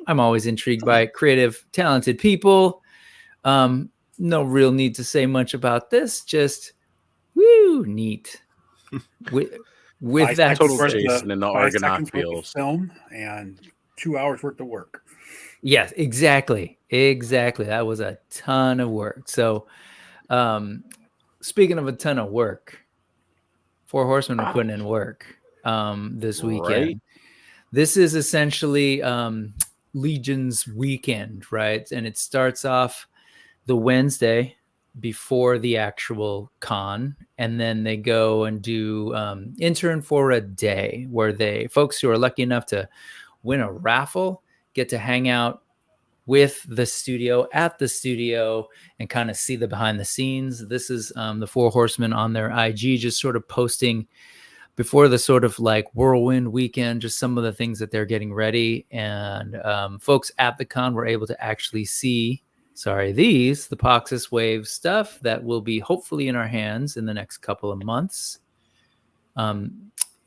I'm always intrigued by creative, talented people. No real need to say much about this. Just woo, neat. With that, Total Jason in the 5 Argonaut seconds worth of feels. film and 2 hours worth of work. yes, exactly. That was a ton of work. So, speaking of a ton of work, Four Horsemen are putting in work this weekend. Right. This is essentially Legion's weekend, right? And it starts off the Wednesday before the actual con, and then they go and do intern for a day, where folks who are lucky enough to win a raffle get to hang out with the studio at the studio and kind of see the behind the scenes. This is the Four Horsemen on their IG just sort of posting before the sort of like whirlwind weekend, just some of the things that they're getting ready. And folks at the con were able to actually see the Poxus Wave stuff that will be hopefully in our hands in the next couple of months.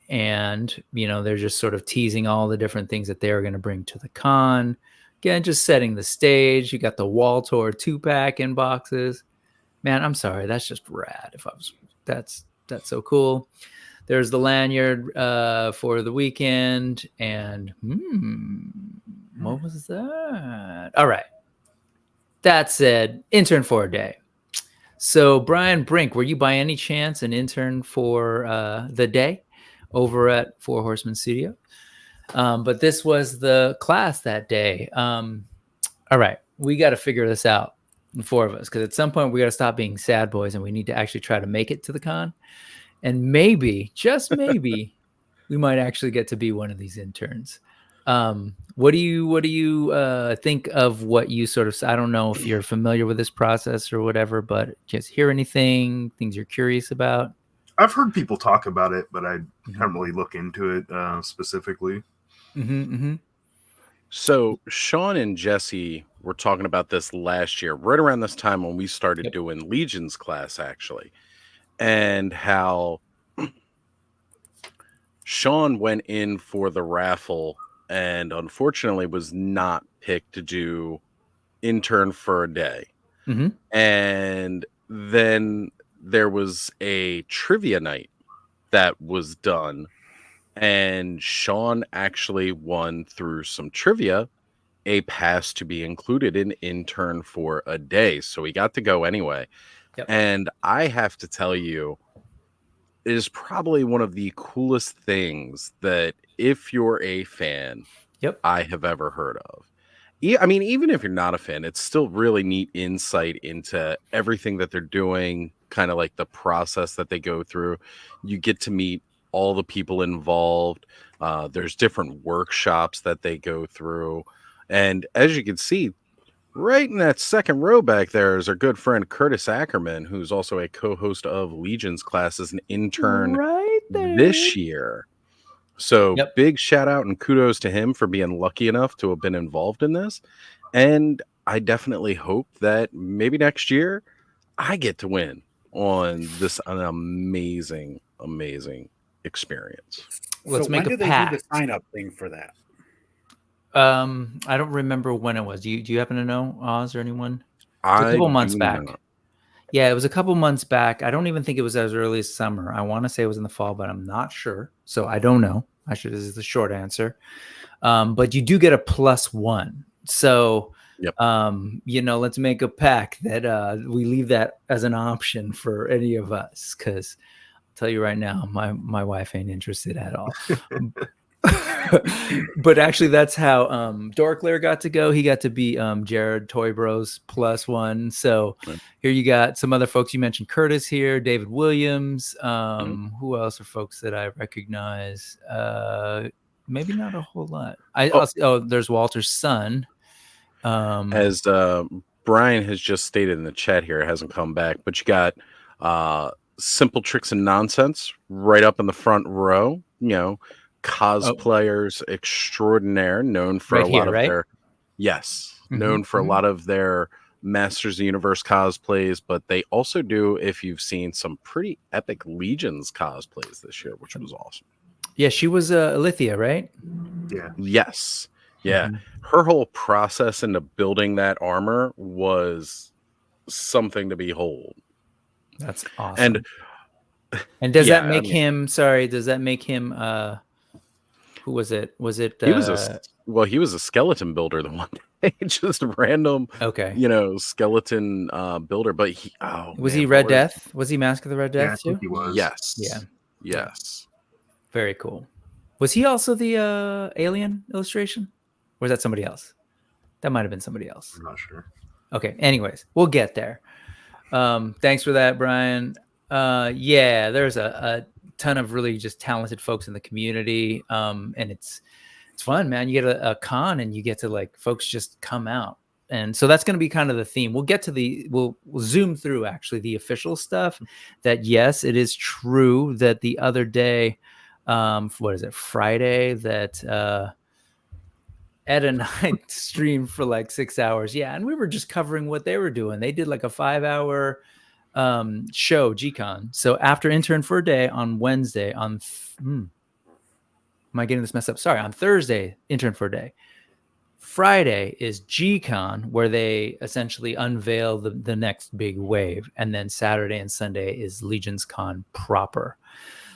And, they're just sort of teasing all the different things that they're going to bring to the con. Again, just setting the stage. You got the Wall Tour 2-pack in boxes. Man, I'm sorry. That's just rad. That's so cool. There's the lanyard for the weekend. And what was that? All right. That said, intern for a day. So, Brian Brink, were you by any chance an intern for the day over at Four Horsemen Studio? But this was the class that day. All right, we got to figure this out, the four of us, because at some point we got to stop being sad boys and we need to actually try to make it to the con. And maybe, just maybe, we might actually get to be one of these interns. What do you think of what you sort of? I don't know if you're familiar with this process or whatever, but just hear anything, things you're curious about? I've heard people talk about it, but I haven't really looked into it specifically. So Sean and Jesse were talking about this last year, right around this time when we started doing Legion's class, actually, and how Sean went in for the raffle and unfortunately was not picked to do intern for a day. And then there was a trivia night that was done, and Sean actually won through some trivia a pass to be included in intern for a day. So he got to go anyway. And I have to tell you, it is probably one of the coolest things that, if you're a fan, I have ever heard of. I mean, even if you're not a fan, it's still really neat insight into everything that they're doing, kind of like the process that they go through. You get to meet all the people involved. There's different workshops that they go through. And as you can see, right in that second row back there is our good friend Curtis Ackerman, who's also a co-host of Legion's class as an intern this year. So big shout out and kudos to him for being lucky enough to have been involved in this. And I definitely hope that maybe next year I get to win on this an amazing experience. Let's make a pact. When do they do the sign-up thing for that? I don't remember when it was. Do you happen to know, Oz, or anyone? It was a couple months back. Yeah, it was a couple months back. I don't even think it was as early as summer. I want to say it was in the fall, but I'm not sure. So I don't know. This is the short answer. But you do get a +1. So, let's make a pact that we leave that as an option for any of us. Because I'll tell you right now, my wife ain't interested at all. But actually, that's how Dorklair got to go. He got to be Jared Toybro's +1. So here you got some other folks. You mentioned Curtis here, David Williams. Who else are folks that I recognize? Maybe not a whole lot. There's Walter's son. As Brian has just stated in the chat here, it hasn't come back, but you got Simple Tricks and Nonsense right up in the front row. Cosplayers extraordinaire, known for a lot of their known for a lot of their Masters of the Universe cosplays, but they also do, if you've seen, some pretty epic Legions cosplays this year, which was awesome. Yeah, she was Alithia, right? Yeah. Yes. Yeah. Her whole process into building that armor was something to behold. That's awesome. And does yeah, that make I mean, him? Sorry, does that make him? Who was it? Was it? he was he was a skeleton builder the one day, just a random, okay. skeleton builder. But Was he Red Death? Was he Mask of the Red Yeah, I Death think too? he was. Yes. Yeah. Yes. Very cool. Was he also the alien illustration? Or was that somebody else? That might have been somebody else. I'm not sure. Okay. Anyways, we'll get there. Thanks for that, Brian. Yeah, there's a ton of really just talented folks in the community. And it's fun, man. You get a con and you get to like folks just come out. And so that's going to be kind of the theme. We'll get to we'll zoom through actually the official stuff that, yes, it is true that the other day, what is it, Friday, that Ed and I streamed for like 6 hours. Yeah. And we were just covering what they were doing. They did like a 5-hour show, GCon. So after Intern for a Day on Wednesday, am I getting this messed up? Sorry, on Thursday, Intern for a Day. Friday is GCon, where they essentially unveil the next big wave. And then Saturday and Sunday is Legion's Con proper.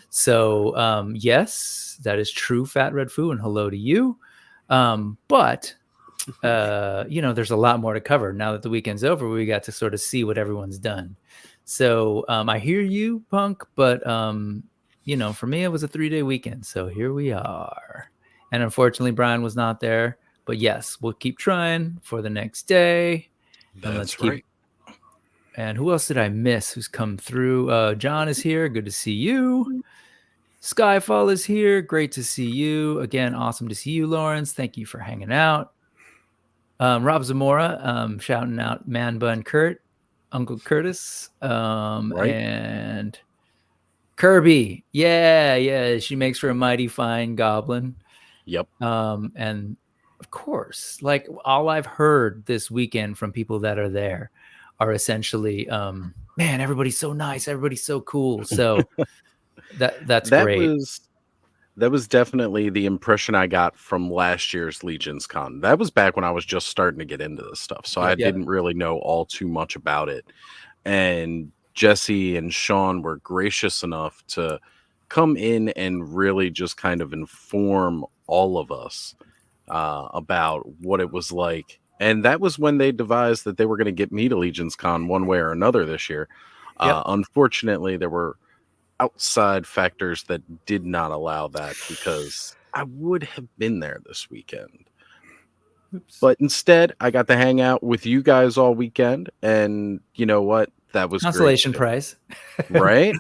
So yes, that is true, Fat Red Foo, and hello to you. But there's a lot more to cover. Now that the weekend's over, we got to sort of see what everyone's done. So I hear you, Punk, but for me, it was a 3-day weekend. So here we are. And unfortunately, Brian was not there. But yes, we'll keep trying for the next day. That's right. And who else did I miss who's come through? John is here. Good to see you. Skyfall is here. Great to see you. Again, awesome to see you, Lawrence. Thank you for hanging out. Rob Zamora, shouting out Man Bun Kurt, Uncle Curtis, and Kirby. Yeah. She makes for a mighty fine goblin. Yep. And of course, like all I've heard this weekend from people that are there are essentially, man, everybody's so nice. Everybody's so cool. So that's great. That was definitely the impression I got from last year's Legion's Con. That was back when I was just starting to get into this stuff. So I didn't really know all too much about it. And Jesse and Sean were gracious enough to come in and really just kind of inform all of us about what it was like. And that was when they devised that they were going to get me to Legion's Con one way or another this year. Unfortunately, there were outside factors that did not allow that, because I would have been there this weekend. Oops. But instead, I got to hang out with you guys all weekend. And you know what? That was consolation great. prize. Right.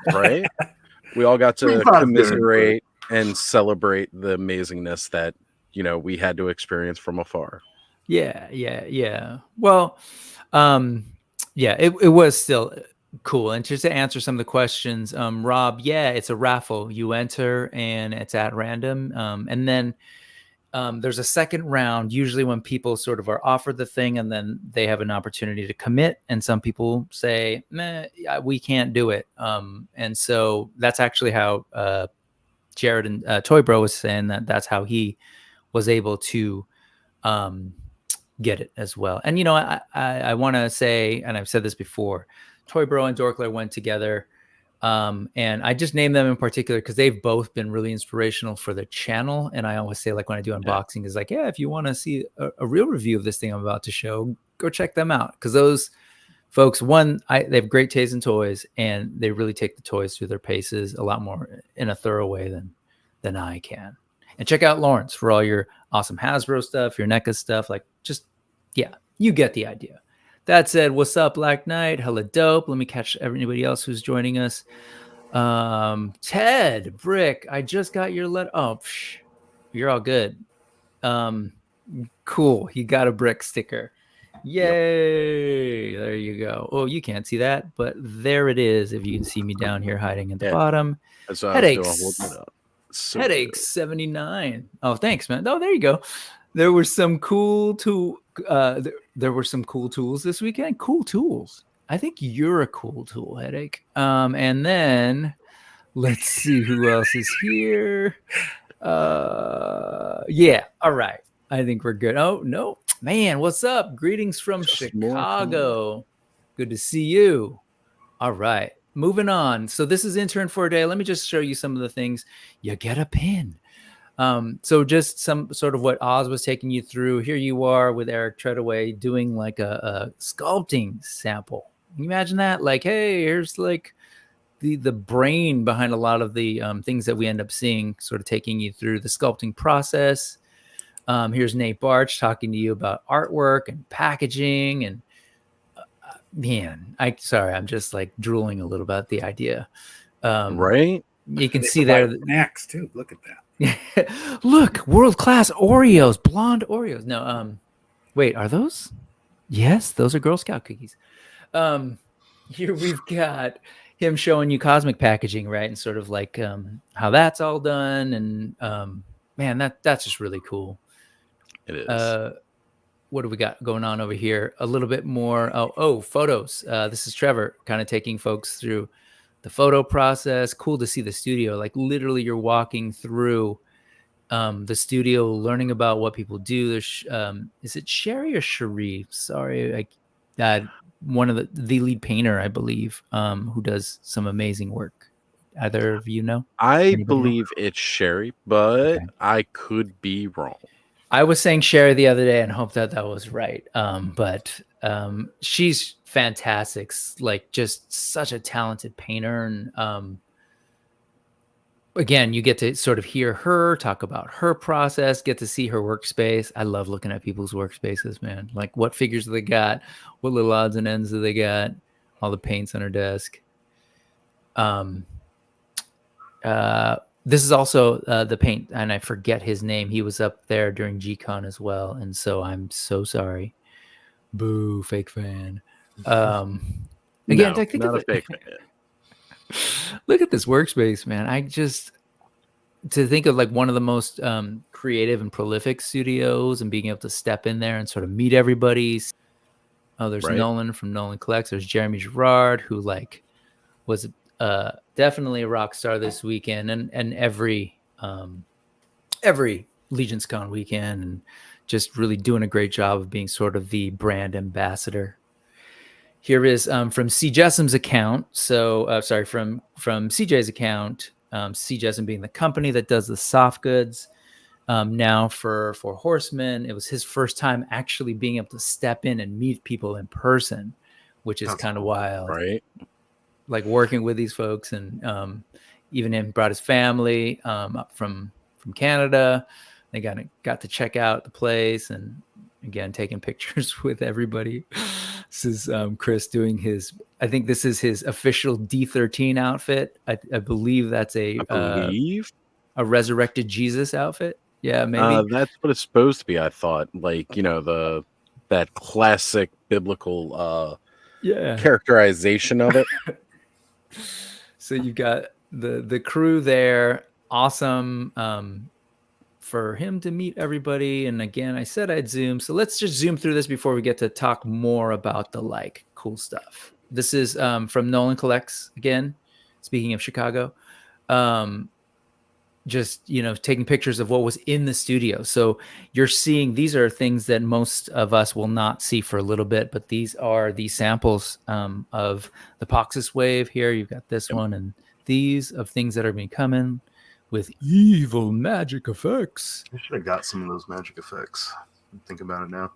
We all got to commiserate and celebrate the amazingness that we had to experience from afar. Yeah. Well, it was still cool. And just to answer some of the questions, Rob, it's a raffle. You enter and it's at random. And then there's a second round, usually when people sort of are offered the thing and then they have an opportunity to commit. And some people say, we can't do it. And so that's actually how Jared and Toy Bro was saying that's how he was able to get it as well. And I want to say, and I've said this before, Toy Bro and Dorkler went together, and I just named them in particular because they've both been really inspirational for the channel. And I always say, like, when I do unboxing, is like, if you want to see a real review of this thing I'm about to show, go check them out, because those folks, they have great taste in toys, and they really take the toys through their paces a lot more in a thorough way than I can. And check out Lawrence for all your awesome Hasbro stuff, your NECA stuff. Like, just, you get the idea. That said, what's up, Black Knight? Hella dope. Let me catch anybody else who's joining us. Ted, Brick, I just got your letter. Oh, you're all good. Cool. He got a Brick sticker. Yay. Yep. There you go. Oh, you can't see that, but there it is. If you can see me down here hiding at the bottom. That's what Headaches. I was doing. Headaches 79. Oh, thanks, man. Oh, there you go. There were some cool there were some cool tools this weekend. Cool tools. I think you're a cool tool, Headache. And then let's see who else is here. All right. I think we're good. Oh, no. Man, what's up? Greetings from Just more fun. Chicago. Good to see you. All right. Moving on. So this is Intern for a Day. Let me just show you some of the things. You get a pin. So just some sort of what Oz was taking you through. Here you are with Eric Treadaway doing like a sculpting sample. Can you imagine that? Like, hey, here's like the brain behind a lot of the things that we end up seeing, sort of taking you through the sculpting process. Here's Nate Barch talking to you about artwork and packaging. And man, I'm just like drooling a little about the idea. Right? You can They see there. provide snacks too. Look at that. Look, world-class Oreos, blonde Oreos. No, wait, are those? Yes, those are Girl Scout cookies. Here we've got him showing you cosmic packaging, right? And sort of like how that's all done. And man, that's just really cool. It is. What do we got going on over here? A little bit more. Oh, photos. This is Trevor kind of taking folks through the photo process. Cool to see the studio. Like literally you're walking through the studio, learning about what people do. There's, is it Sherry or Cherie? Sorry. One of the lead painter, I believe, who does some amazing work. Either of you know? I believe it's Sherry, but Okay. I could be wrong. I was saying Sherry the other day and hoped that was right. But she's fantastic. Like just such a talented painter. And again, you get to sort of hear her talk about her process, get to see her workspace. I love looking at people's workspaces, man. Like what figures do they got? What little odds and ends do they got? All the paints on her desk. This is also the paint, and I forget his name. He was up there during G-Con as well, and so I'm so sorry. Boo, fake fan. Again, No, I think not of a fake fan. Look at this workspace, man. To think of like one of the most creative and prolific studios and being able to step in there and sort of meet everybody. Oh, there's Right. Nolan from Nolan Collects. There's Jeremy Girard, who like was definitely a rock star this weekend and every Legion's Con weekend, and just really doing a great job of being sort of the brand ambassador. Here is from C. Jessam's account. So sorry, from CJ's account. C. Jessam being the company that does the soft goods. Now for Horseman, it was his first time actually being able to step in and meet people in person, which is kind of wild. Right. Like working with these folks, and even him brought his family up from Canada. They got to check out the place, and again taking pictures with everybody. This is Chris doing his. I think this is his official D13 outfit. I believe that's a resurrected Jesus outfit. Yeah, maybe that's what it's supposed to be. I thought, like that classic biblical characterization of it. So you've got the crew there. Awesome for him to meet everybody. And again, I said I'd zoom. So let's just zoom through this before we get to talk more about the like cool stuff. This is from Nolan Collects again. Speaking of Chicago, just taking pictures of what was in the studio. So you're seeing these are things that most of us will not see for a little bit, but these are the samples of the Poxus Wave. Here you've got this one, and these of things that are becoming with evil magic effects. I should have got some of those magic effects. Think about it now.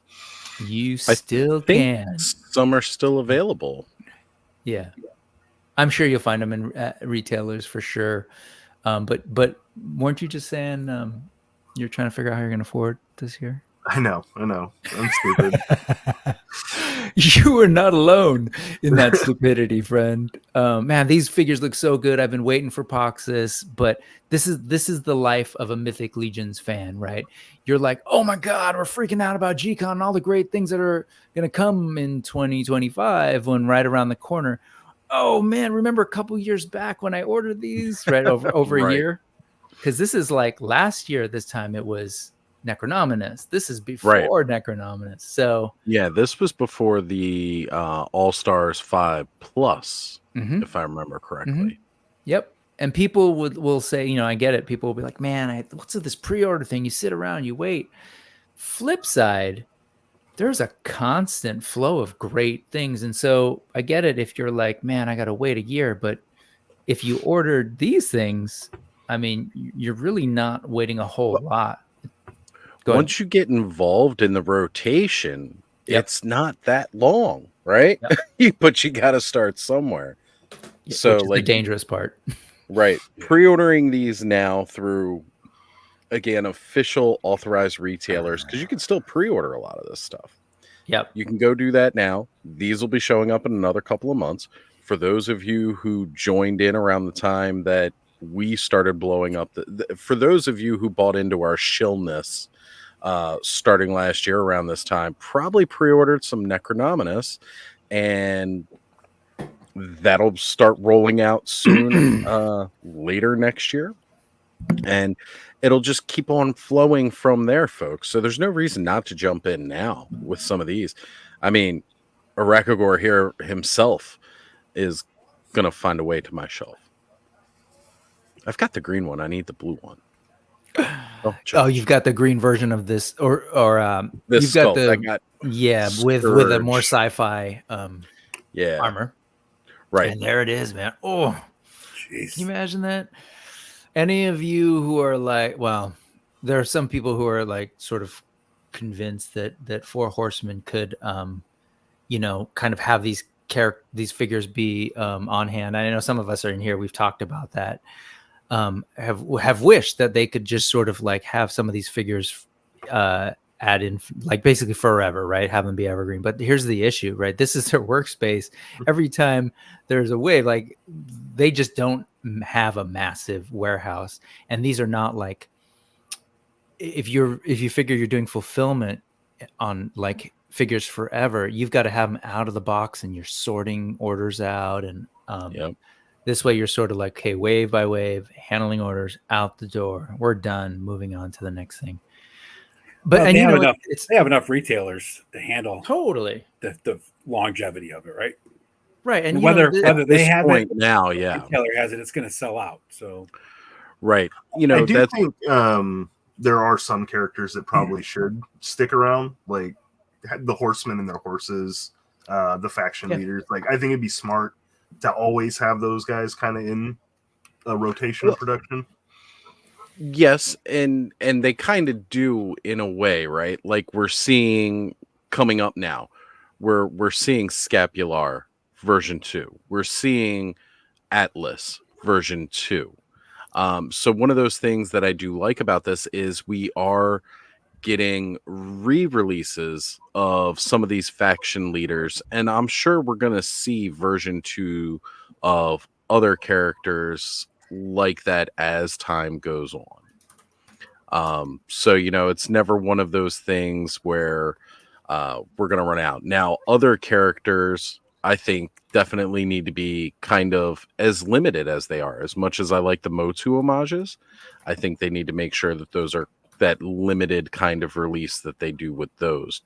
You still can. Some are still available. Yeah, I'm sure you'll find them in retailers for sure. But weren't you just saying you're trying to figure out how you're going to afford this year? I know. I'm stupid. You are not alone in that stupidity, friend. Man, these figures look so good. I've been waiting for Poxus, but this is the life of a Mythic Legions fan, right? You're like, oh my God, we're freaking out about G-Con and all the great things that are going to come in 2025 when right around the corner. Oh man, remember a couple years back when I ordered these, right? Over Right. a year? Because this is like last year, this time it was Necronominus. This is before Necronominus. So yeah, this was before the All-Stars 5 Plus, if I remember correctly. Yep. And people will say, I get it. People will be like, man, what's with this pre-order thing? You sit around, you wait. Flip side, there's a constant flow of great things. And so I get it if you're like, man, I got to wait a year. But if you ordered these things, I mean, you're really not waiting a whole lot. Go ahead. Once you get involved in the rotation, Yep. it's not that long, right? Yep. But you got to start somewhere. So, Which is the like, dangerous part. right, pre-ordering these now through, again, official authorized retailers, because you can still pre-order a lot of this stuff. Yep. You can go do that now. These will be showing up in another couple of months. For those of you who joined in around the time that we started blowing up, for those of you who bought into our shillness starting last year around this time, probably pre-ordered some Necronominus, and that'll start rolling out soon, later next year. And it'll just keep on flowing from there, folks. So there's no reason not to jump in now with some of these. I mean, Arakagor here himself is going to find a way to my shelf. I've got the green one. I need the blue one. Oh, you've got the green version of this, or this you've got sculpt. with a more sci-fi armor. Right. And there it is, man. Oh, Jeez. can you imagine that? Any of you who are like, well, there are some people who are like sort of convinced that Four Horsemen could, you know, kind of have these figures be on hand. I know some of us are in here. We've talked about that. Have wished that they could just sort of like have some of these figures add in, like basically forever, right? Have them be evergreen. But here's the issue, right? This is their workspace. Every time there's a wave, like they just don't have a massive warehouse. And these are not like, if you figure you're doing fulfillment on like figures forever, you've got to have them out of the box and you're sorting orders out. And this way you're sort of like, okay, wave by wave, handling orders out the door. We're done, moving on to the next thing. But well, and they you have know, enough, they have enough retailers to handle totally the longevity of it, right? Right. And whether they have point it now, the retailer has it, it's going to sell out. So right. You know, I do think there are some characters that probably should stick around, like the horsemen and their horses, the faction leaders. Like, I think it'd be smart to always have those guys kind of in a rotation of production. Yes, and they kind of do in a way, right? Like we're seeing coming up now, we're seeing Scapular version 2. We're seeing Atlas version 2. So one of those things that I do like about this is we are getting re-releases of some of these faction leaders, and I'm sure we're going to see version 2 of other characters like that as time goes on. So, you know, it's never one of those things where we're going to run out. Now, other characters, I think, definitely need to be kind of as limited as they are. As much as I like the Motu homages, I think they need to make sure that those are that limited kind of release that they do with those.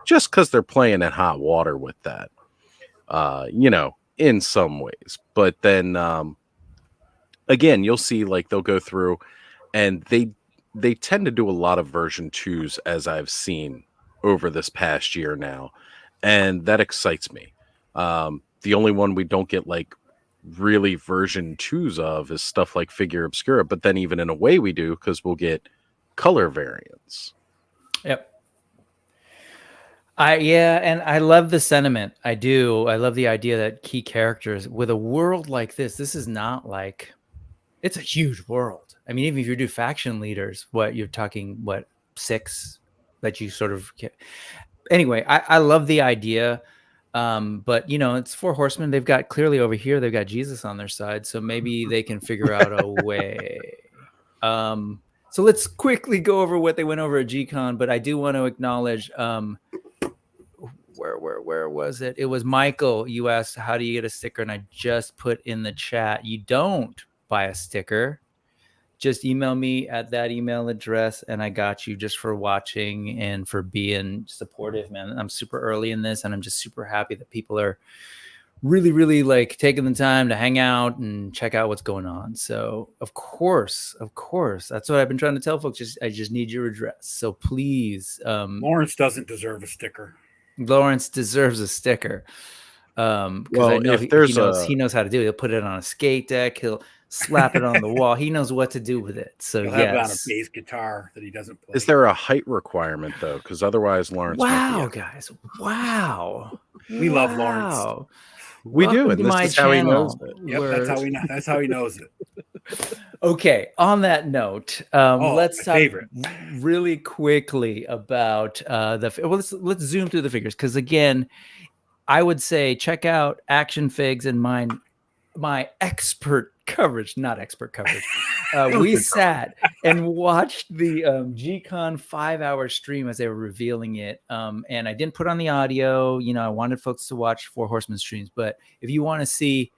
Just because they're playing in hot water with that, you know, in some ways. But then, again, you'll see like they'll go through and they tend to do a lot of version 2s, as I've seen over this past year now. And that excites me. The only one we don't get like really version 2s of is stuff like Figure Obscura. But then even in a way we do, because we'll get color variants. Yep. And I love the sentiment. I do. I love the idea that key characters with a world like this is not like, it's a huge world. I mean, even if you do faction leaders, you're talking 6 that you sort of get. Anyway, I love the idea. But you know, it's Four Horsemen. They've got clearly over here, they've got Jesus on their side. So maybe they can figure out a way. So let's quickly go over what they went over at G-Con, but I do want to acknowledge, where was it? It was Michael. You asked, how do you get a sticker? And I just put in the chat, you don't buy a sticker. Just email me at that email address and I got you, just for watching and for being supportive, man. I'm super early in this and I'm just super happy that people are really, really like taking the time to hang out and check out what's going on. So of course, that's what I've been trying to tell folks. I just need your address. So please, Lawrence doesn't deserve a sticker. Lawrence deserves a sticker. Because Well, I know if he there's knows how to do it. He'll put it on a skate deck. He'll slap it on the wall. He knows what to do with it. So He'll have it on a yes. bass guitar that he doesn't play. Is there a height requirement though? Because otherwise, Lawrence. Wow, might be guys! Wow, We love Lawrence. Wow. We do, Welcome and to this my is how he knows channel, it. Yep, where- that's how we know. That's how he knows it. Okay, on that note, let's my talk favorite. really quickly about let's zoom through the figures, because again, I would say check out Action Figs and my expert coverage, not expert coverage. We sat and watched the G-Con 5-hour stream as they were revealing it. And I didn't put on the audio. You know, I wanted folks to watch Four Horsemen streams. But if you want to see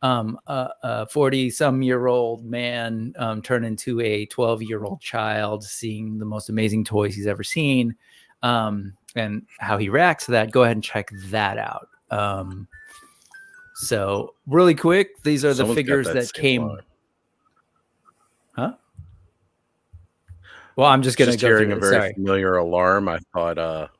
a 40-some-year-old man turn into a 12-year-old child, seeing the most amazing toys he's ever seen, and how he reacts to that, go ahead and check that out. So really quick, these are the Someone's got figures that same came. line. Huh? Well, I'm just gonna Just go hearing through a it. very Sorry. familiar alarm. I thought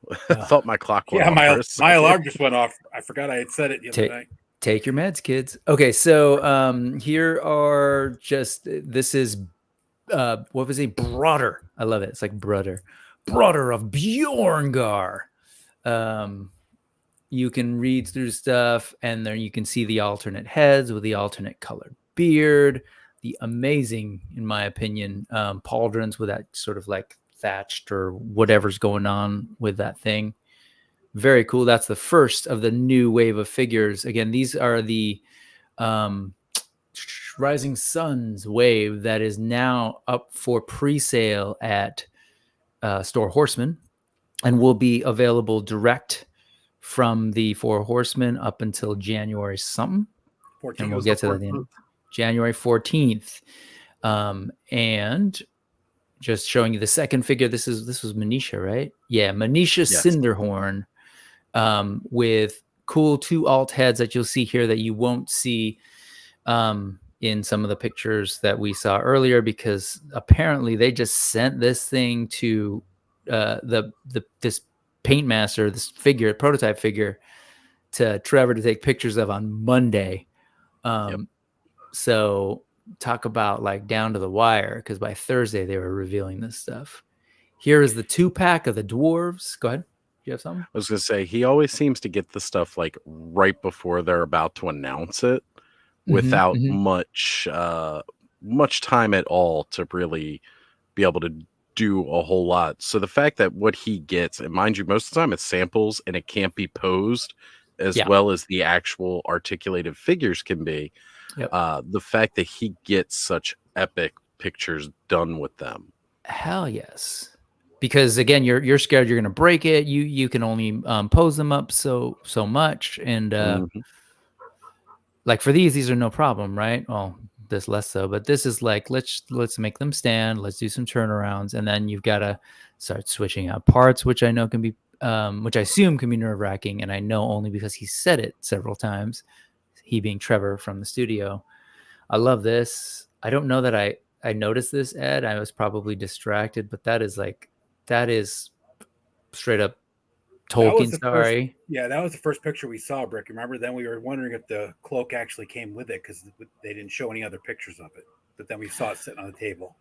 thought my clock went Yeah, off. my alarm just went off. I forgot I had said it the other night. Take your meds, kids. Okay, so here are just this is what was it? Broader. I love it. It's like Broader of Bjorngar. You can read through stuff, and then you can see the alternate heads with the alternate colored beard, the amazing, in my opinion, pauldrons with that sort of like thatched or whatever's going on with that thing. Very cool. That's the first of the new wave of figures. Again, these are the Rising Suns wave that is now up for pre-sale at Store Horseman and will be available direct from the Four Horsemen up until January something. 14th. And we'll get to that at the end. January 14th. And just showing you the second figure. This was Manisha, right? Yeah, Manisha Yes. Cinderhorn, with cool 2 alt heads that you'll see here that you won't see in some of the pictures that we saw earlier, because apparently they just sent this thing to this paint master, this prototype figure, to Trevor to take pictures of on Monday. So talk about like down to the wire, because by Thursday they were revealing this stuff. Here is the 2-pack of the dwarves. Go ahead. You have something? I was gonna say he always seems to get the stuff like right before they're about to announce it, without much time at all to really be able to do a whole lot. So the fact that what he gets, and mind you, most of the time it's samples and it can't be posed as well as the actual articulated figures can be. The fact that he gets such epic pictures done with them. Hell yes. Because again, you're scared you're gonna break it. You can only pose them up so much, and like for these are no problem, right? Well, this less so, but this is like let's make them stand. Let's do some turnarounds, and then you've got to start switching out parts, which I know can be, which I assume can be nerve-wracking, and I know only because he said it several times. He being Trevor from the studio. I love this. I don't know that I noticed this, Ed. I was probably distracted, but that is straight up Tolkien. Sorry. That was the first picture we saw, Brick. Remember? Then we were wondering if the cloak actually came with it, because they didn't show any other pictures of it. But then we saw it sitting on the table.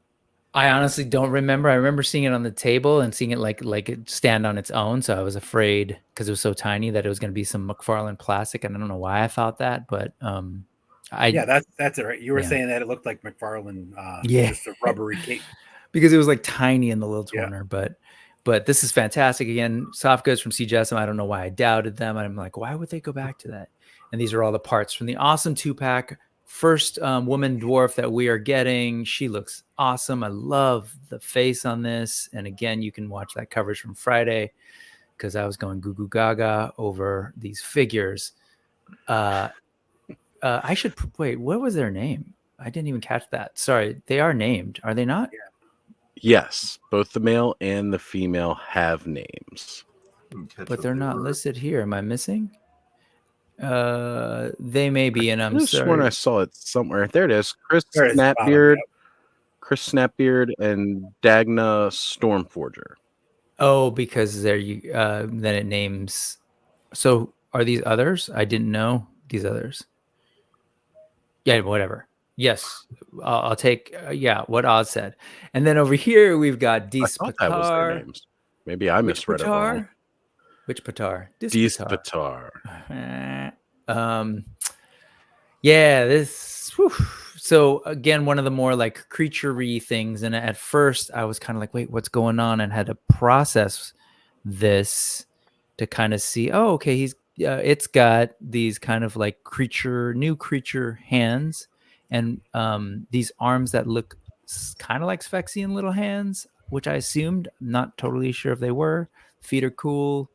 I honestly don't remember. I remember seeing it on the table and seeing it like it stand on its own. So I was afraid, because it was so tiny, that it was going to be some McFarlane plastic. And I don't know why I thought that, but that's it, right? You were saying that it looked like McFarlane, just a rubbery cape, because it was like tiny in the little corner. But this is fantastic. Again, soft goods from CJSM. I don't know why I doubted them. I'm like, why would they go back to that? And these are all the parts from the awesome 2-pack. First woman dwarf that we are getting. She looks awesome. I love the face on this. And again, you can watch that coverage from Friday, because I was going goo goo gaga over these figures. I should wait. What was their name? I didn't even catch that. Sorry, they are named, are they not? Yeah. Yes, both the male and the female have names, but they're not listed here. Am I missing? They may be, and I I'm could have sworn I sorry. saw it somewhere. There it is. Chris There it is, bottom, Snapbeard, yep. Chris Snapbeard, and Dagna Stormforger. Oh, because there you then it names. So are these others? I didn't know these others. Yeah, whatever. Yes, I'll take. Yeah, what Oz said, and then over here we've got I Dis thought that was their Patar. names. Maybe I Which misread it wrong. Patar? Which Patar? Dis Dis Patar. Patar. Yeah, this. Whew. So again, one of the more like creature-y things, and at first I was kind of like, "Wait, what's going on?" And had to process this to kind of see. Oh, okay, it's got these kind of like new creature hands, and these arms that look kind of like Sphexian little hands, which I assumed. Not totally sure if they were. Feet are cool.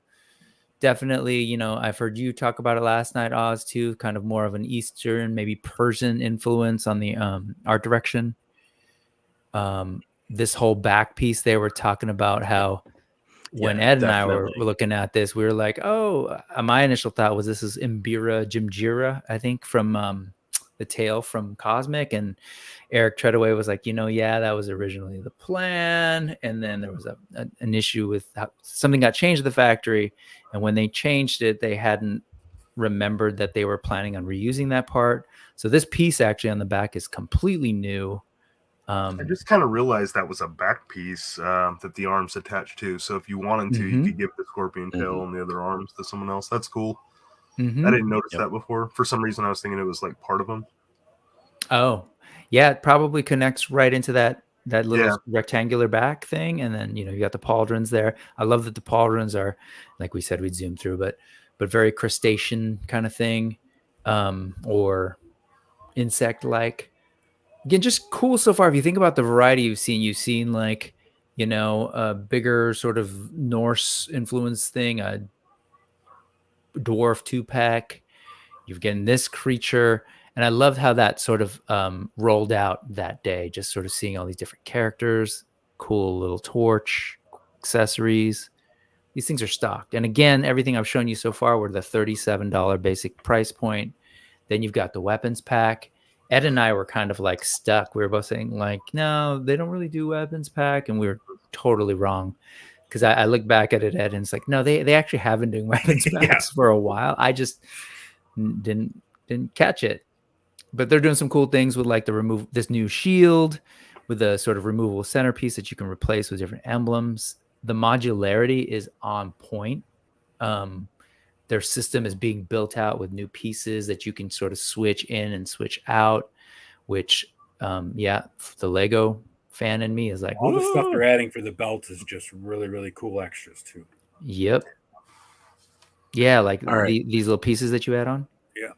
Definitely, I've heard you talk about it last night, Oz, too, kind of more of an Eastern, maybe Persian influence on the art direction. This whole back piece, they were talking about how when Ed and I were looking at this, we were like, oh, my initial thought was this is Imbira Jimjira, I think, from the tale from Cosmic. And Eric Treadaway was like, yeah, that was originally the plan. And then there was an issue with how something got changed at the factory. And when they changed it, they hadn't remembered that they were planning on reusing that part. So this piece actually on the back is completely new. I just kind of realized that was a back piece that the arms attached to. So if you wanted to, you could give the scorpion tail and the other arms to someone else. That's cool. I didn't notice that before. For some reason, I was thinking it was like part of them. Oh, yeah, it probably connects right into that little rectangular back thing, and then you got the pauldrons there. I love that the pauldrons are, like we said, we'd zoom through, but very crustacean kind of thing, or insect-like. Again, just cool so far. If you think about the variety you've seen like, a bigger sort of Norse influence thing, a dwarf 2-pack. You've getting this creature. And I loved how that sort of rolled out that day, just sort of seeing all these different characters, cool little torch, accessories. These things are stocked. And again, everything I've shown you so far were the $37 basic price point. Then you've got the weapons pack. Ed and I were kind of like stuck. We were both saying like, no, they don't really do weapons pack. And we were totally wrong. Because I look back at it, Ed, and it's like, no, they actually have been doing weapons packs for a while. I just didn't catch it. But they're doing some cool things with like this new shield with a sort of removable centerpiece that you can replace with different emblems. The modularity is on point. Their system is being built out with new pieces that you can sort of switch in and switch out, which, the Lego fan in me is like, all the stuff they're adding for the belts is just really, really cool extras too. Yep. Yeah, like these little pieces that you add on. Yeah.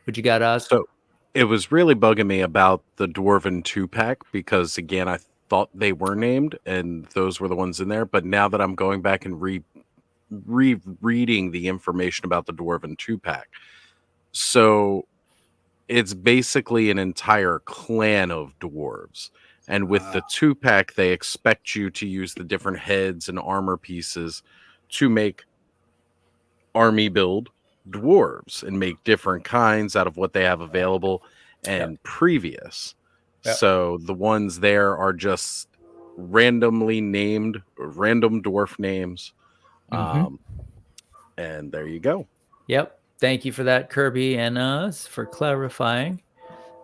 What you got, Oz? So it was really bugging me about the Dwarven 2-pack because, again, I thought they were named and those were the ones in there. But now that I'm going back and rereading the information about the Dwarven 2-pack, so it's basically an entire clan of dwarves. And with the 2-pack, they expect you to use the different heads and armor pieces to make army build dwarves and make different kinds out of what they have available and previous. So the ones there are just randomly named, random dwarf names. And there you go. Yep. Thank you for that, Kirby and us, for clarifying.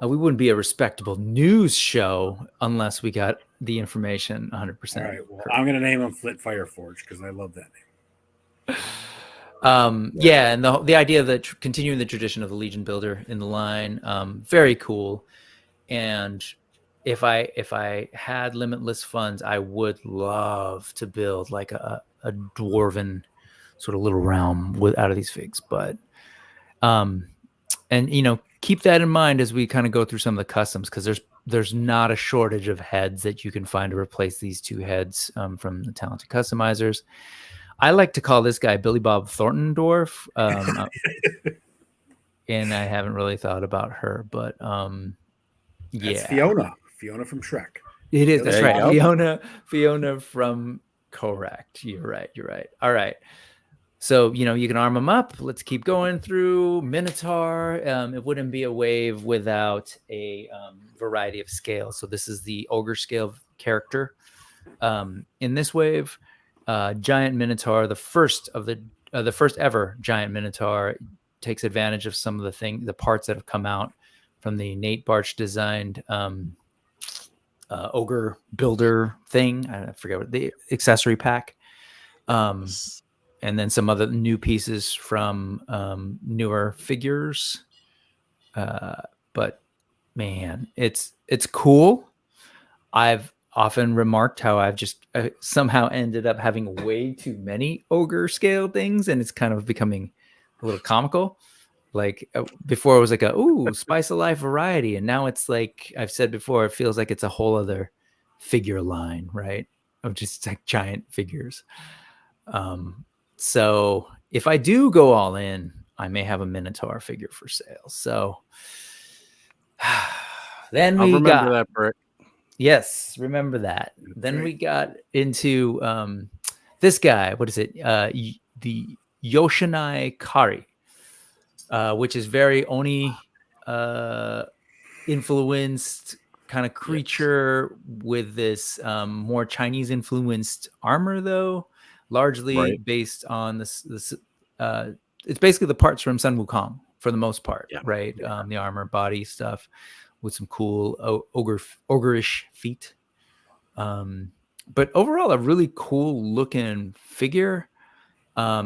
We wouldn't be a respectable news show unless we got the information 100%. All right. Well, I'm going to name them Flit Fireforge because I love that name. And the idea that continuing the tradition of the Legion Builder in the line, very cool. And if I had limitless funds, I would love to build like a dwarven sort of little realm out of these figs. But and keep that in mind as we kind of go through some of the customs, because there's not a shortage of heads that you can find to replace these two heads from the talented customizers. I like to call this guy Billy Bob Thornton Dwarf, and I haven't really thought about her, but That's Fiona from Shrek. It is. That's right. Fiona from Correct. You're right. All right. So, you can arm them up. Let's keep going through Minotaur. It wouldn't be a wave without a variety of scales. So this is the ogre scale character. In this wave, giant Minotaur, the first ever giant Minotaur, takes advantage of some of the parts that have come out from the Nate Barch designed ogre builder thing. I forget what the accessory pack. And then some other new pieces from newer figures. But man, it's cool. I've often remarked how I've just somehow ended up having way too many ogre scale things, and it's kind of becoming a little comical. Like before it was like spice of life variety, and now it's like I've said before, it feels like it's a whole other figure line, right? Of just like giant figures. So if I do go all in, I may have a Minotaur figure for sale. So then I'll remember that, Brick. Yes, remember that. Then we got into this guy. What is it? The Yoshinai Kari, which is very Oni influenced kind of creature with this more Chinese influenced armor, though. Largely based on this it's basically the parts from Sun Wukong for the most part, right? Yeah. The armor, body stuff with some cool ogreish feet. But overall, a really cool looking figure. I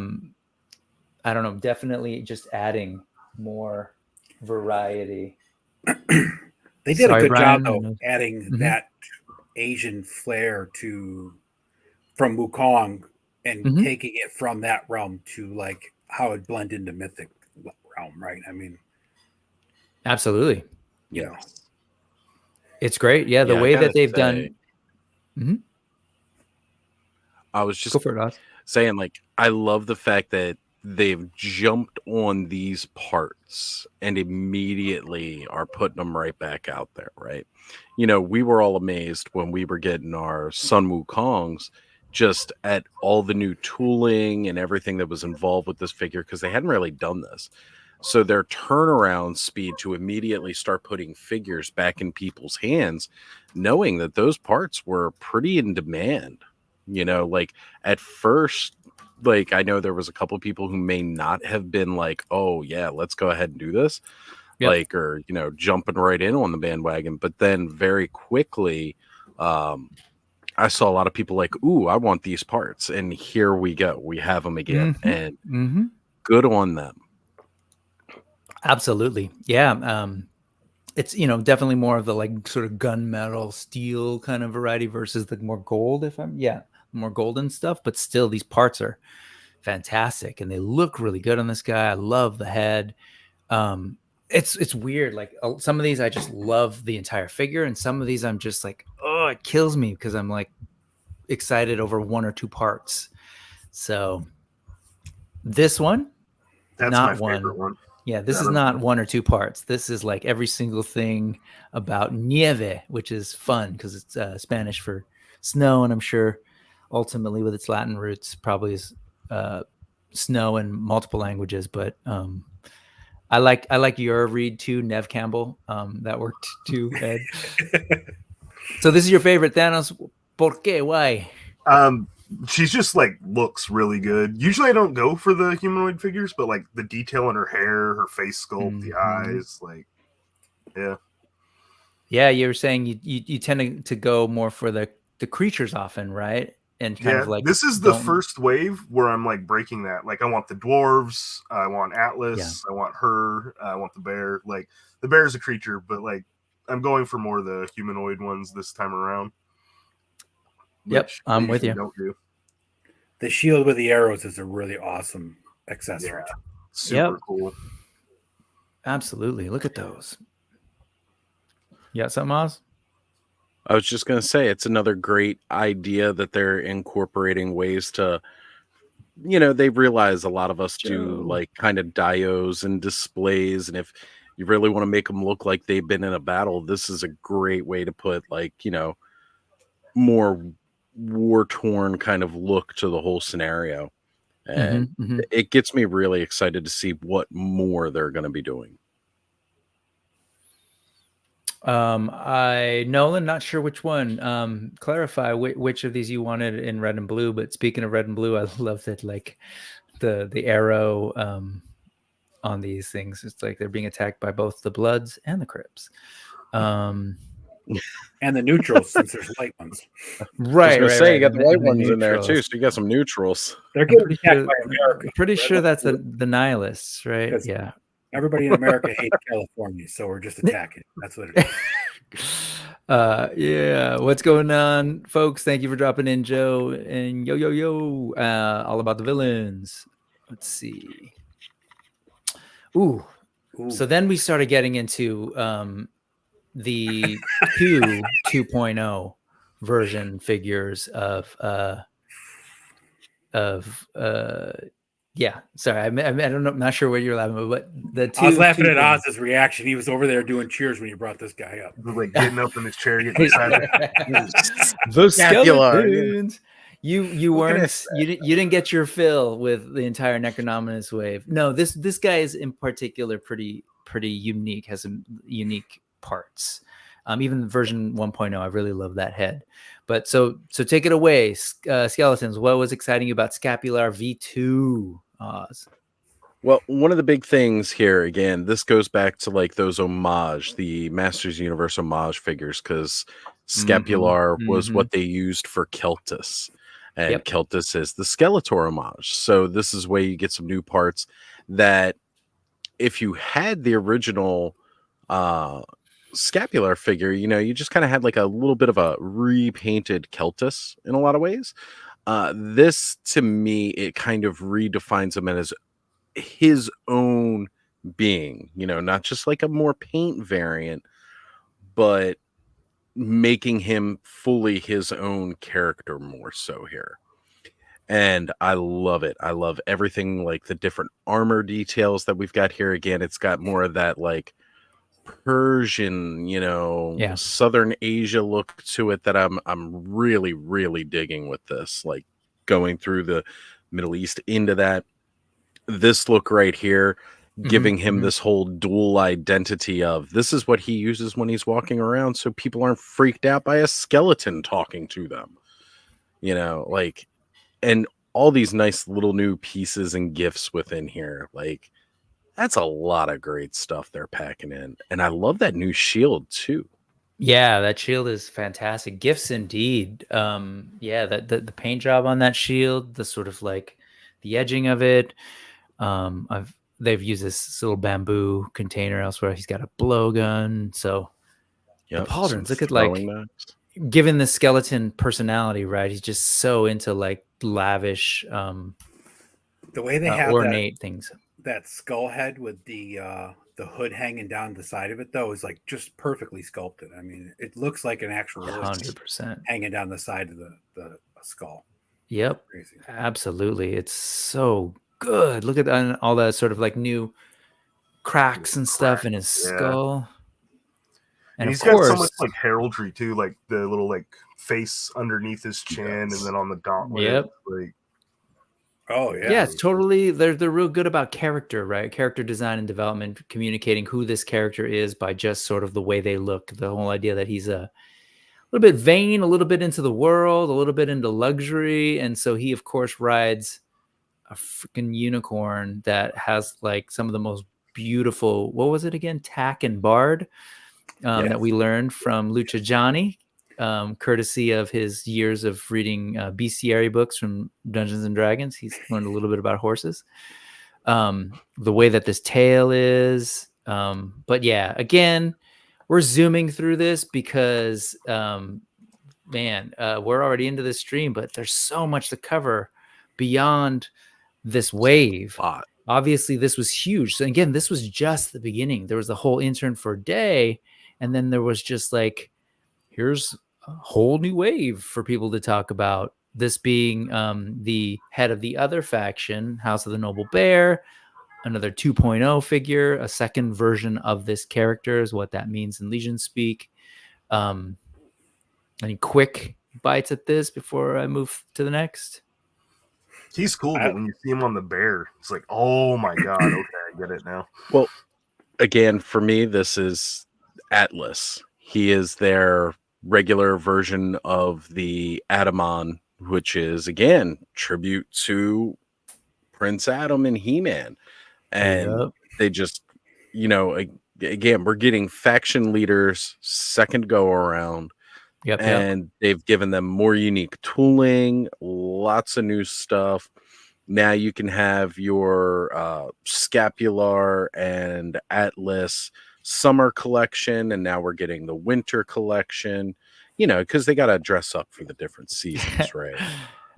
don't know, definitely just adding more variety. They did a good job, though, adding that Asian flair from Wukong and taking it from that realm to like how it blend into mythic realm, right? I mean, absolutely. Yeah, it's great. Yeah, the way that they've done. I was just saying, like, I love the fact that they've jumped on these parts and immediately are putting them right back out there, right? We were all amazed when we were getting our Sun Wukongs just at all the new tooling and everything that was involved with this figure, because they hadn't really done this. So their turnaround speed to immediately start putting figures back in people's hands, knowing that those parts were pretty in demand. Like at first, like I know there was a couple of people who may not have been like, oh yeah, let's go ahead and do this. Yep. Like, or, jumping right in on the bandwagon. But then very quickly, I saw a lot of people like, ooh, I want these parts. And here we go. We have them again. And good on them. Absolutely. Yeah. It's, definitely more of the like sort of gunmetal steel kind of variety versus the more gold, more golden stuff. But still, these parts are fantastic and they look really good on this guy. I love the head. It's weird. Like some of these, I just love the entire figure. And some of these I'm just like, oh, it kills me because I'm like excited over one or two parts. So this one, that's not my favorite one. Yeah, this is not one or two parts. This is like every single thing about nieve, which is fun because it's Spanish for snow. And I'm sure ultimately with its Latin roots probably is snow in multiple languages. But I like your read too, Nev Campbell. That worked too, Ed. So this is your favorite Thanos. ¿Por qué? Why? She's just like looks really good. Usually I don't go for the humanoid figures, but like the detail in her hair, her face sculpt, the eyes, like yeah. You were saying you tend to go more for the creatures often, right? And kind of like this is the first wave where I'm like breaking that. Like I want the dwarves, I want Atlas, I want her, I want the bear. Like the bear is a creature, but like I'm going for more of the humanoid ones this time around. Yep, I'm with you. Don't do. The shield with the arrows is a really awesome accessory. Yeah, super cool. Absolutely. Look at those. You got something, Oz? I was just going to say, it's another great idea that they're incorporating ways to, they realize a lot of us do like kind of dios and displays. And if you really want to make them look like they've been in a battle, this is a great way to put like, more war-torn kind of look to the whole scenario. And it gets me really excited to see what more they're going to be doing. Nolan, not sure which one. Clarify which of these you wanted in red and blue. But speaking of red and blue, I love that, like, the arrow on these things. It's like they're being attacked by both the Bloods and the Crips. And the neutrals, since there's white ones. Right, right. You got the white ones in there too, so you got some neutrals. They're getting attacked by America. I'm pretty sure that's the nihilists, right? Yeah. Everybody in America hates California, so we're just attacking. That's what it is. Yeah. What's going on, folks? Thank you for dropping in, Joe. And yo. All about the villains. Let's see. Ooh. So then we started getting into the 2.0 version figures of yeah, sorry, I don't know, I'm not sure what you're laughing about, but I was laughing at Oz's reaction. He was over there doing cheers when you brought this guy up, like getting up in his chair, getting excited. The skeletons. You weren't you didn't get your fill with the entire Necronominus wave. No, this guy is in particular pretty unique, has some unique parts. Even version 1.0, I really love that head. But so take it away, Skeletons. What was exciting about Scapular V2, Oz? Well, one of the big things here, again, this goes back to like those homage, the Masters Universe homage figures, because Scapular was what they used for Keltis. And Keltis is the Skeletor homage. So this is where you get some new parts that if you had the original Scapular figure, you just kind of had like a little bit of a repainted Keltis in a lot of ways. This, to me, it kind of redefines him as his own being, not just like a more paint variant, but making him fully his own character more so here. And I love it. I love everything, like the different armor details that we've got here. Again, it's got more of that like Persian, Southern Asia look to it that I'm really, really digging with this, like going through the Middle East into that. This look right here, giving him this whole dual identity of this is what he uses when he's walking around, so people aren't freaked out by a skeleton talking to them, like, and all these nice little new pieces and gifts within here. Like, that's a lot of great stuff they're packing in. And I love that new shield too. Yeah, that shield is fantastic. Gifts indeed. Yeah, the paint job on that shield, the sort of like the edging of it. They've used this little bamboo container elsewhere. He's got a blowgun. So the pauldrons, look at like given the skeleton personality, right? He's just so into like lavish the way they have ornate things. That skull head with the hood hanging down the side of it, though, is like just perfectly sculpted. I mean, it looks like an actual 100% hanging down the side of the skull. Yep, crazy. Absolutely, it's so good. Look at all the sort of like new cracks and stuff in his skull. And he's got so much like heraldry too, like the little like face underneath his chin, and then on the gauntlet. Like, oh yeah, yeah, it's totally. They're real good about character, right? Character design and development, communicating who this character is by just sort of the way they look. The whole idea that he's a little bit vain, a little bit into the world, a little bit into luxury, and so he, of course, rides a freaking unicorn that has like some of the most beautiful. What was it again? Tack and Bard. That we learned from Lucha Johnny, courtesy of his years of reading bestiary books from Dungeons and Dragons. He's learned a little bit about horses. The way that this tail is. But yeah, again, we're zooming through this because, we're already into this stream, but there's so much to cover beyond this wave. Obviously, this was huge. So again, this was just the beginning. There was the whole intern for a day. And then there was just like, here's a whole new wave for people to talk about. This being the head of the other faction, House of the Noble Bear, another 2.0 figure, a second version of this character is what that means in Legion speak. Any quick bites at this before I move to the next? He's cool, but when you see him on the bear, it's like, oh my god, okay, I get it now. Well, again, for me, this is Atlas. He is their regular version of the Adamon, which is, again, tribute to Prince Adam and He-Man. And they just, again, we're getting faction leaders second go around. And they've given them more unique tooling, lots of new stuff. Now you can have your Scapular and Atlas summer collection, and now we're getting the winter collection, because they got to dress up for the different seasons, right?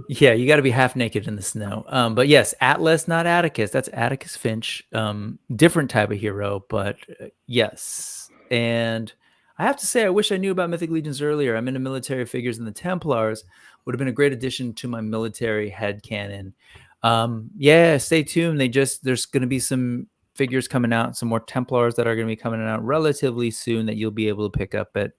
Yeah, you got to be half naked in the snow. But yes, Atlas, not Atticus. That's Atticus Finch. Different type of hero, but yes. And I have to say, I wish I knew about Mythic Legions earlier. I'm into military figures, and the Templars would have been a great addition to my military headcanon. Yeah, stay tuned. There's going to be some figures coming out, some more Templars that are going to be coming out relatively soon that you'll be able to pick up at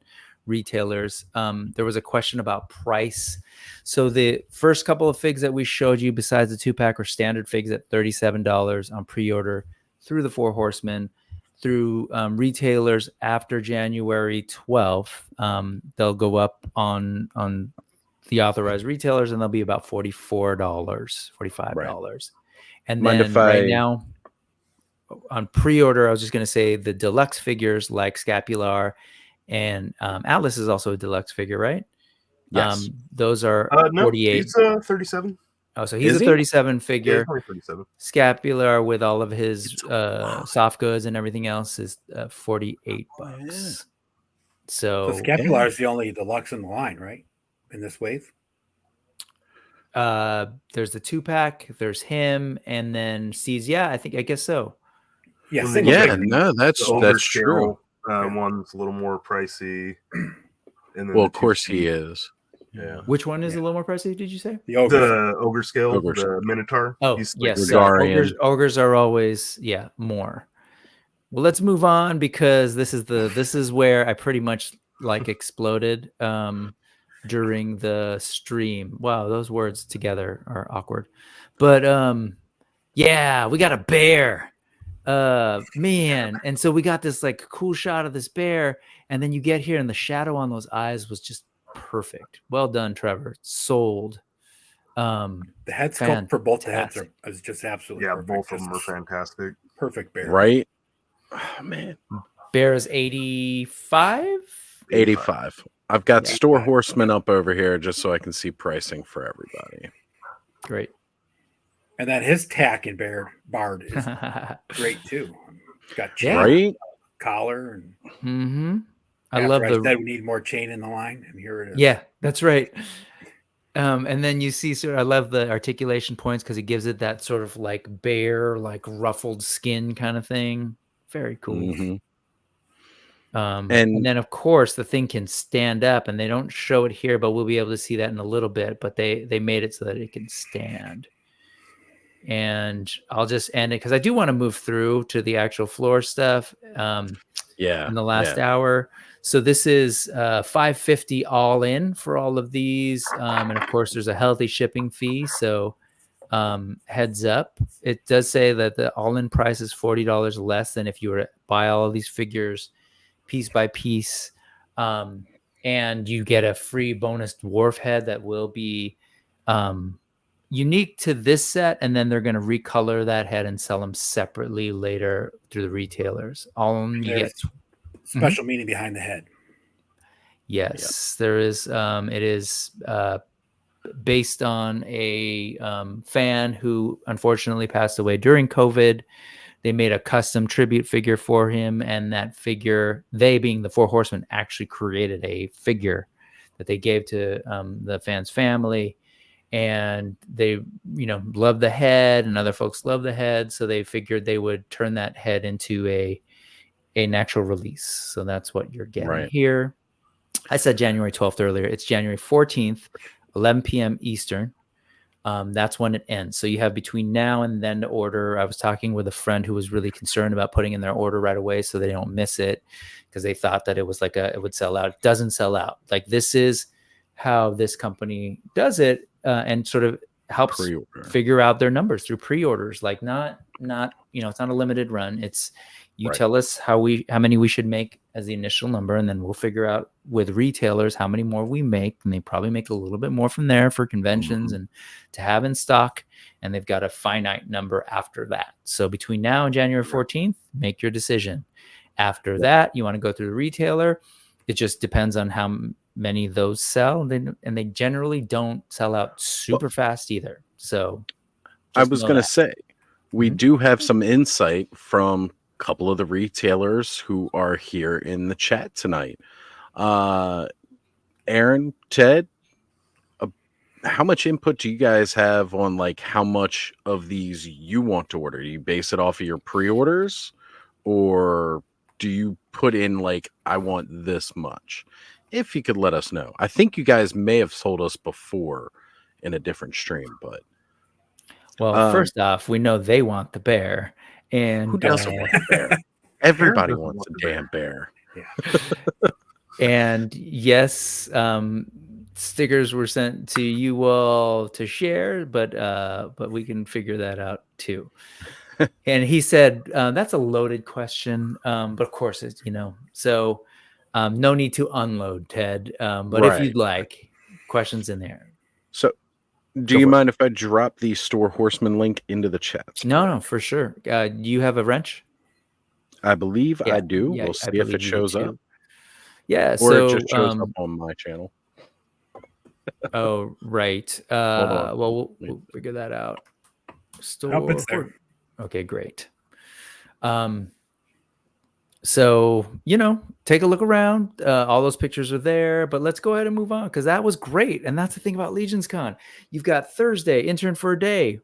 retailers. There was a question about price. So the first couple of figs that we showed you, besides the 2-pack, are standard figs at $37 on pre-order through the Four Horsemen. Through retailers after January 12th, they'll go up on the authorized retailers, and they'll be about $44, $45. Right. And then right now on pre-order, I was just going to say the deluxe figures like Scapular and Atlas is also a deluxe figure, right? Yes. Those are no, 48. He's 37. Oh, so he's a 37 figure. Yeah, 37. Scapular with all of his soft goods and everything else is $48. Yeah. So Scapular is the only deluxe in the line, right? In this wave. There's the 2-pack. There's him, and then C's. Yeah, I guess so. Yeah, that's true. One's a little more pricey. And then of course he is. Yeah. Which one is a little more pricey, did you say? The ogre scale, the Minotaur. Oh, yes. Ogres are always, more. Well, let's move on, because this is where I pretty much exploded during the stream. Wow, those words together are awkward. But yeah, we got a bear. Man. And so we got this cool shot of this bear, and then you get here and the shadow on those eyes was just perfect. Well done, Trevor. Sold. The head sculpt for both the heads is just absolutely perfect. Both of them are fantastic. Perfect bear. Right? Oh, man. Bear is 85? 85. I've got Store Horsemen up over here just so I can see pricing for everybody. Great. And then his tack and bard is great too. It's got chain, collar, and I love I said we need more chain in the line, and here it is. Yeah, that's right. And then you see, I love the articulation points because it gives it that sort of bear, ruffled skin kind of thing. Very cool. Mm-hmm. And then of course the thing can stand up, and they don't show it here, but we'll be able to see that in a little bit. But they made it so that it can stand. And I'll just end it because I do want to move through to the actual floor stuff. In the last hour. So this is $550 all in for all of these, and of course there's a healthy shipping fee. So heads up, it does say that the all-in price is $40 less than if you were to buy all of these figures piece by piece, and you get a free bonus dwarf head that will be unique to this set, and then they're going to recolor that head and sell them separately later through the retailers. You get special meaning behind the head. Yes, there is. It is based on a fan who unfortunately passed away during COVID. They made a custom tribute figure for him, and that figure, they being the Four Horsemen, actually created a figure that they gave to the fan's family. And they, love the head, and other folks love the head. So they figured they would turn that head into an actual release. So that's what you're getting here. I said January 12th earlier. It's January 14th, 11 p.m. Eastern. That's when it ends. So you have between now and then to order. I was talking with a friend who was really concerned about putting in their order right away so they don't miss it, because they thought that it was it would sell out. It doesn't sell out. This is how this company does it. And sort of helps figure out their numbers through pre-orders. Like not it's not a limited run. It's you tell us how many we should make as the initial number, and then we'll figure out with retailers how many more we make, and they probably make a little bit more from there for conventions and to have in stock, and they've got a finite number after that. So between now and January 14th, make your decision. After that, you want to go through the retailer. It just depends on how many of those sell, and they generally don't sell out super fast either. So I was going to say, we do have some insight from a couple of the retailers who are here in the chat tonight. Aaron, Ted, how much input do you guys have on like how much of these you want to order? Do you base it off of your pre-orders, or do you put in like, I want this much? If you could let us know. I think you guys may have told us before in a different stream, but first off, we know they want the bear, and who doesn't want the bear? Everybody wants a damn bear. Yeah. And yes, stickers were sent to you all to share, but we can figure that out too. And he said that's a loaded question, but of course it's so no need to unload, Ted. But if you'd like, questions in there. So do you mind if I drop the Store Horseman link into the chat? No, for sure. You have a wrench? I believe I do. We'll see if it shows up. Yeah, or it just shows up on my channel. Oh, right. Well, we'll figure that out. Hope it's there. Okay, great. So, take a look around. All those pictures are there, but let's go ahead and move on because that was great. And that's the thing about Legions Con. You've got Thursday, intern for a day.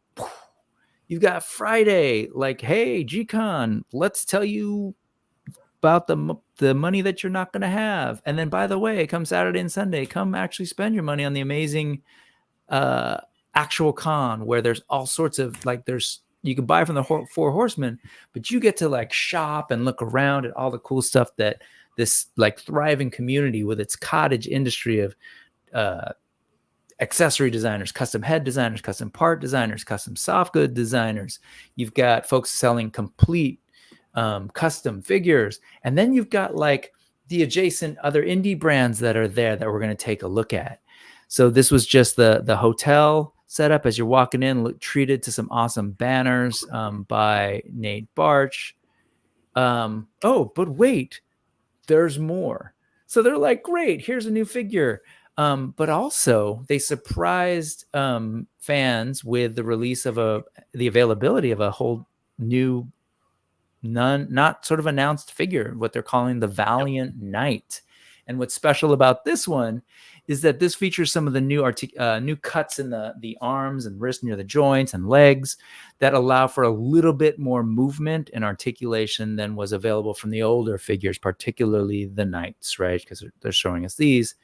You've got Friday, like, hey, G-Con, let's tell you about the money that you're not going to have. And then, by the way, come Saturday and Sunday, come actually spend your money on the amazing actual con where there's all sorts of, like, you can buy from the Four Horsemen, but you get to like shop and look around at all the cool stuff that this like thriving community with its cottage industry of accessory designers, custom head designers, custom part designers, custom soft good designers. You've got folks selling complete custom figures. And then you've got like the adjacent other indie brands that are there that we're going to take a look at. So this was just the hotel setup as you're walking in, treated to some awesome banners by Nate Barch. But wait, there's more. So they're like, great, here's a new figure. But also they surprised fans with the release of the availability of a whole new, not sort of announced figure, what they're calling the Valiant Knight. And what's special about this one is that this features some of the new cuts in the arms and wrists near the joints and legs that allow for a little bit more movement and articulation than was available from the older figures, particularly the Knights, right? Because they're showing us these.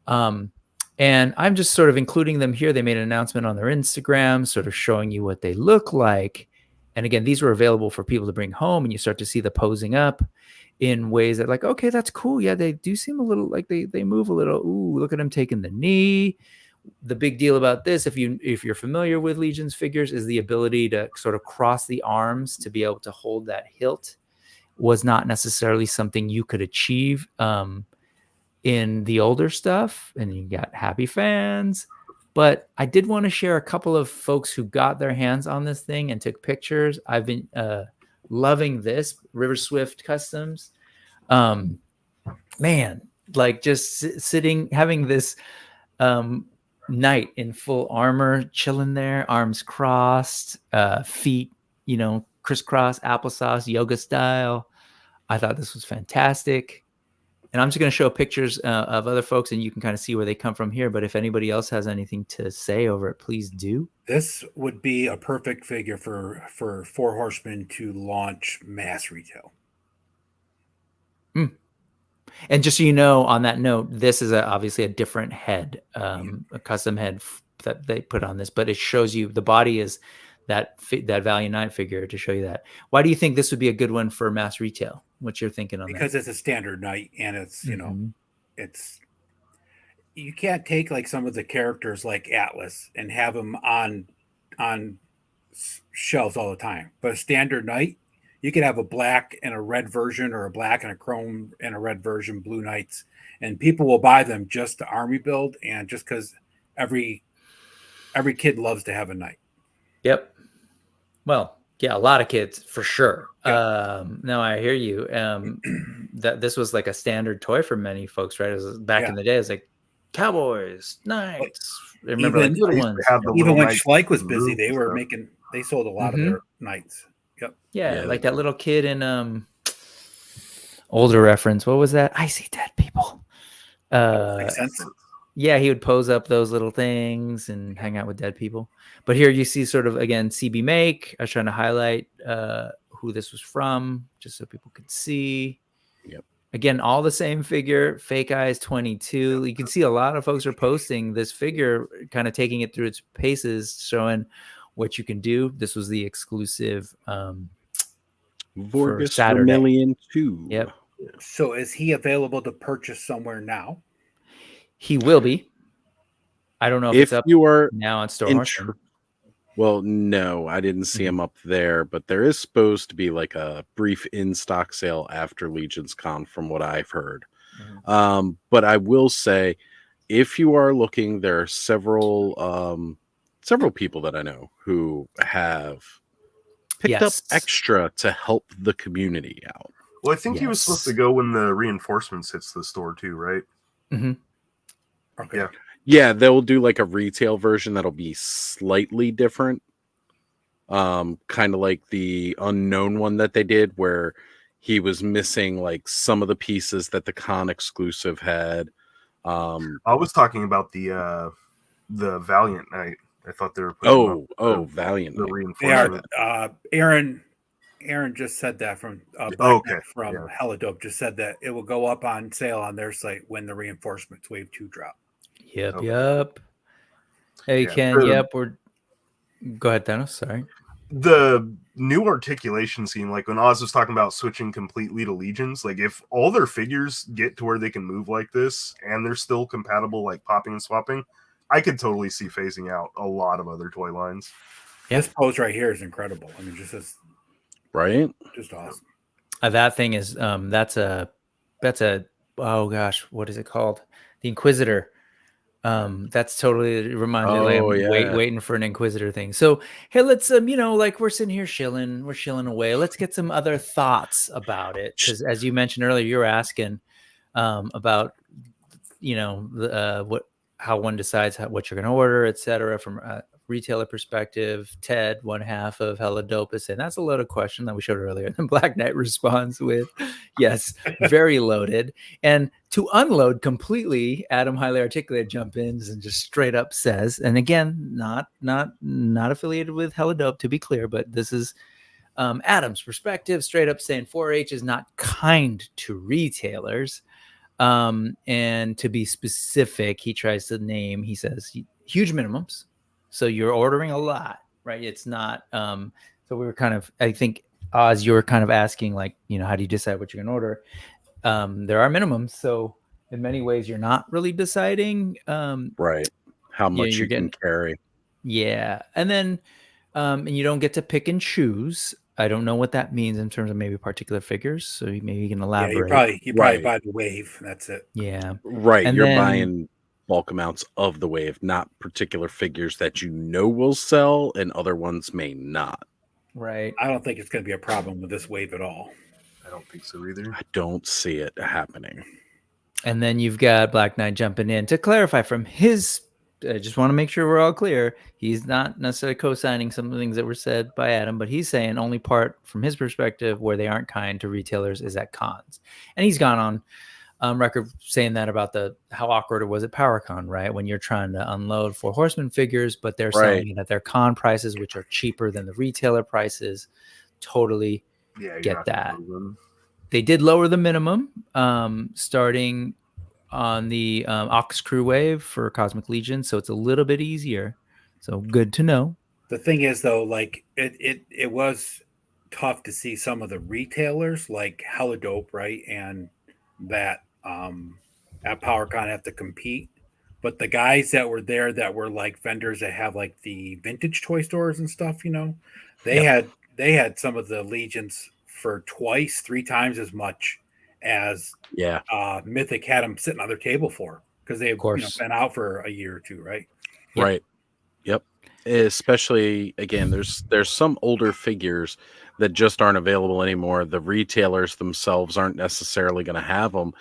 And I'm just sort of including them here. They made an announcement on their Instagram, sort of showing you what they look like. And again, these were available for people to bring home, and you start to see the posing up in ways that, like, okay, that's cool. Yeah, they do seem a little like they move a little. Ooh, look at them taking the knee. The big deal about this, if you're familiar with Legion's figures, is the ability to sort of cross the arms to be able to hold that hilt was not necessarily something you could achieve in the older stuff. And you got happy fans. But I did want to share a couple of folks who got their hands on this thing and took pictures. I've been loving this River Swift Customs. Man, like just sitting, having this knight in full armor, chilling there, arms crossed, feet, crisscross, applesauce, yoga style. I thought this was fantastic. And I'm just going to show pictures of other folks, and you can kind of see where they come from here. But if anybody else has anything to say over it, please do. This would be a perfect figure for Four Horsemen to launch mass retail. And just so you know, on that note, this is obviously a different head, a custom head that they put on this. But it shows you the body is that Valiant Knight figure to show you that. Why do you think this would be a good one for mass retail? What's your thinking on that? Because it's a standard knight, and it's you can't take like some of the characters like Atlas and have them on shelves all the time. But a standard knight, you could have a black and a red version, or a black and a chrome and a red version, blue knights, and people will buy them just to army build, and just because every kid loves to have a knight. Yep. Well, yeah, a lot of kids for sure. Yeah. No, I hear you. That this was like a standard toy for many folks, right? It was back in the day. It was like cowboys, knights. I remember like little ones. Even when Schleich was busy, they sold a lot of their knights. Yep. Yeah, like that little kid in older reference. What was that? I see dead people. Makes sense. Yeah, he would pose up those little things and hang out with dead people. But here you see sort of, again, CB Make. I was trying to highlight who this was from, just so people could see. Yep. Again, all the same figure, Fake Eyes 22. You can see a lot of folks are posting this figure, kind of taking it through its paces, showing what you can do. This was the exclusive Vorgus Vermilion 2. Yep. So is he available to purchase somewhere now? He will be. I don't know if it's up now on Store. Well, no, I didn't see him up there, but there is supposed to be like a brief in-stock sale after Legion's Con, from what I've heard. But I will say, if you are looking, there are several people that I know who have picked up extra to help the community out. Well, I think he was supposed to go when the reinforcements hits the store too, right? Mm-hmm. Okay. Yeah, they'll do like a retail version that'll be slightly different. Kind of like the Unknown one that they did, where he was missing like some of the pieces that the con exclusive had. I was talking about the Valiant Knight. I thought they were putting Valiant the Knight. reinforcement. Aaron just said that from Helidope just said that it will go up on sale on their site when the reinforcements Wave 2 drop. Yep. Hey, Ken. Go ahead, Thanos. Sorry. The new articulation scene, like when Oz was talking about switching completely to Legions, like if all their figures get to where they can move like this and they're still compatible, like popping and swapping, I could totally see phasing out a lot of other toy lines. Yeah. This pose right here is incredible. I mean, just awesome. That thing is that's a oh gosh, what is it called? The Inquisitor. That's totally reminds me like I'm waiting for an Inquisitor thing. So hey, let's like we're sitting here chilling away. Let's get some other thoughts about it, because as you mentioned earlier, you were asking about how one decides what you're going to order, etc. From a retailer perspective. Ted, one half of Helidope, is saying that's a loaded question that we showed earlier. And then Black Knight responds with, yes, very loaded. And to unload completely, Adam Highly Articulated jump in and just straight up says, and again, not affiliated with Helidope, to be clear, but this is Adam's perspective, straight up saying 4-H is not kind to retailers. And to be specific, he tries to name, he says, huge minimums. So you're ordering a lot, right? It's not, so we were kind of, I think, Oz, you were kind of asking, like, how do you decide what you're going to order? There are minimums. So in many ways, you're not really deciding. Right. How much you can carry. Yeah. And then, and you don't get to pick and choose. I don't know what that means in terms of maybe particular figures. So maybe you can elaborate. Yeah, you probably buy the wave. That's it. Yeah. Right. And you're buying bulk amounts of the wave, not particular figures that will sell and other ones may not. Right. I don't think it's going to be a problem with this wave at all. I don't think so either. I don't see it happening. And then you've got Black Knight jumping in to clarify from his. I just want to make sure we're all clear. He's not necessarily co-signing some of the things that were said by Adam, but he's saying only part from his perspective where they aren't kind to retailers is at cons. And he's gone on record saying that about how awkward it was at PowerCon, right? When you're trying to unload 4 Horsemen figures, but they're selling it at their con prices, which are cheaper than the retailer prices. Totally get that. They did lower the minimum, starting on the Ox Crew wave for Cosmic Legion, so it's a little bit easier. So good to know. The thing is, though, like it was tough to see some of the retailers like Helidope, right, and that at PowerCon have to compete But the guys that were there that were like vendors that have like the vintage toy stores and stuff, they had some of the Legions for twice, 3 times as much as Mythic had them sitting on their table for, because they've been out for a year or two, right? Yep. Right. Yep. Especially again, there's some older figures that just aren't available anymore. The retailers themselves aren't necessarily going to have them,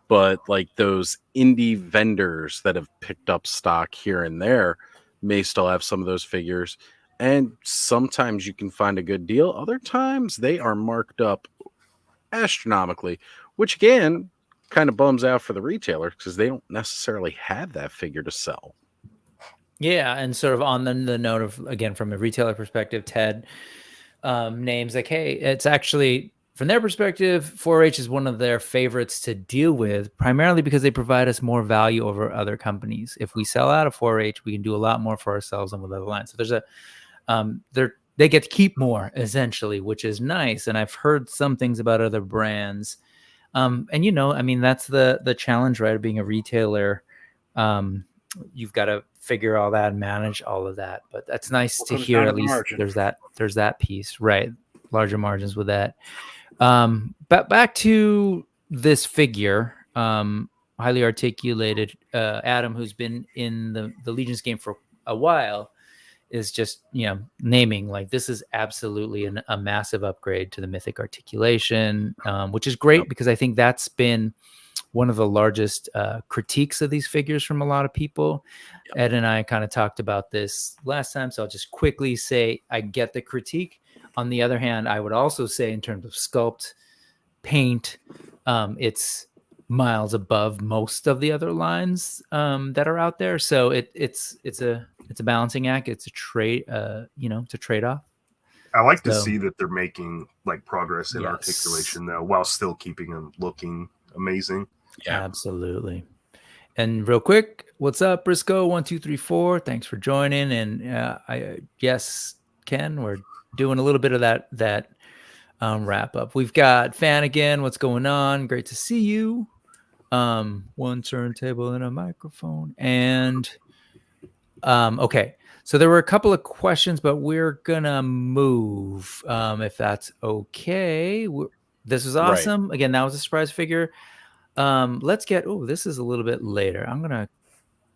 but like those indie vendors that have picked up stock here and there may still have some of those figures. And sometimes you can find a good deal. Other times they are marked up astronomically, which again kind of bums out for the retailer because they don't necessarily have that figure to sell. Yeah, and sort of on the note of, again, from a retailer perspective, Ted names like, hey, it's actually, from their perspective, 4-H is one of their favorites to deal with, primarily because they provide us more value over other companies. If we sell out of 4-H, we can do a lot more for ourselves than with other lines. So there's they get to keep more, essentially, which is nice. And I've heard some things about other brands. And, I mean, that's the challenge, right, of being a retailer. You've got to figure all that and manage all of that, but that's nice to hear. At least there's that piece, right? Larger margins with that. But back to this figure, highly articulated, Adam, who's been in the Legions game for a while, is just naming like this is absolutely a massive upgrade to the Mythic articulation, which is great because I think that's been one of the largest critiques of these figures from a lot of people. Ed and I kind of talked about this last time, so I'll just quickly say I get the critique. On the other hand, I would also say in terms of sculpt, paint, it's miles above most of the other lines that are out there. So it's a balancing act. It's a trade, it's a trade-off. I like to see that they're making like progress in articulation though, while still keeping them looking amazing. Yeah, absolutely. And real quick, what's up, Briscoe 1234? Thanks for joining. And yes, Ken, we're doing a little bit of that wrap up. We've got Fan again. What's going on? Great to see you. One turntable and a microphone. And okay. So there were a couple of questions, but we're gonna move if that's okay. This was awesome. Right. Again, that was a surprise figure. Let's get, this is a little bit later. I'm going to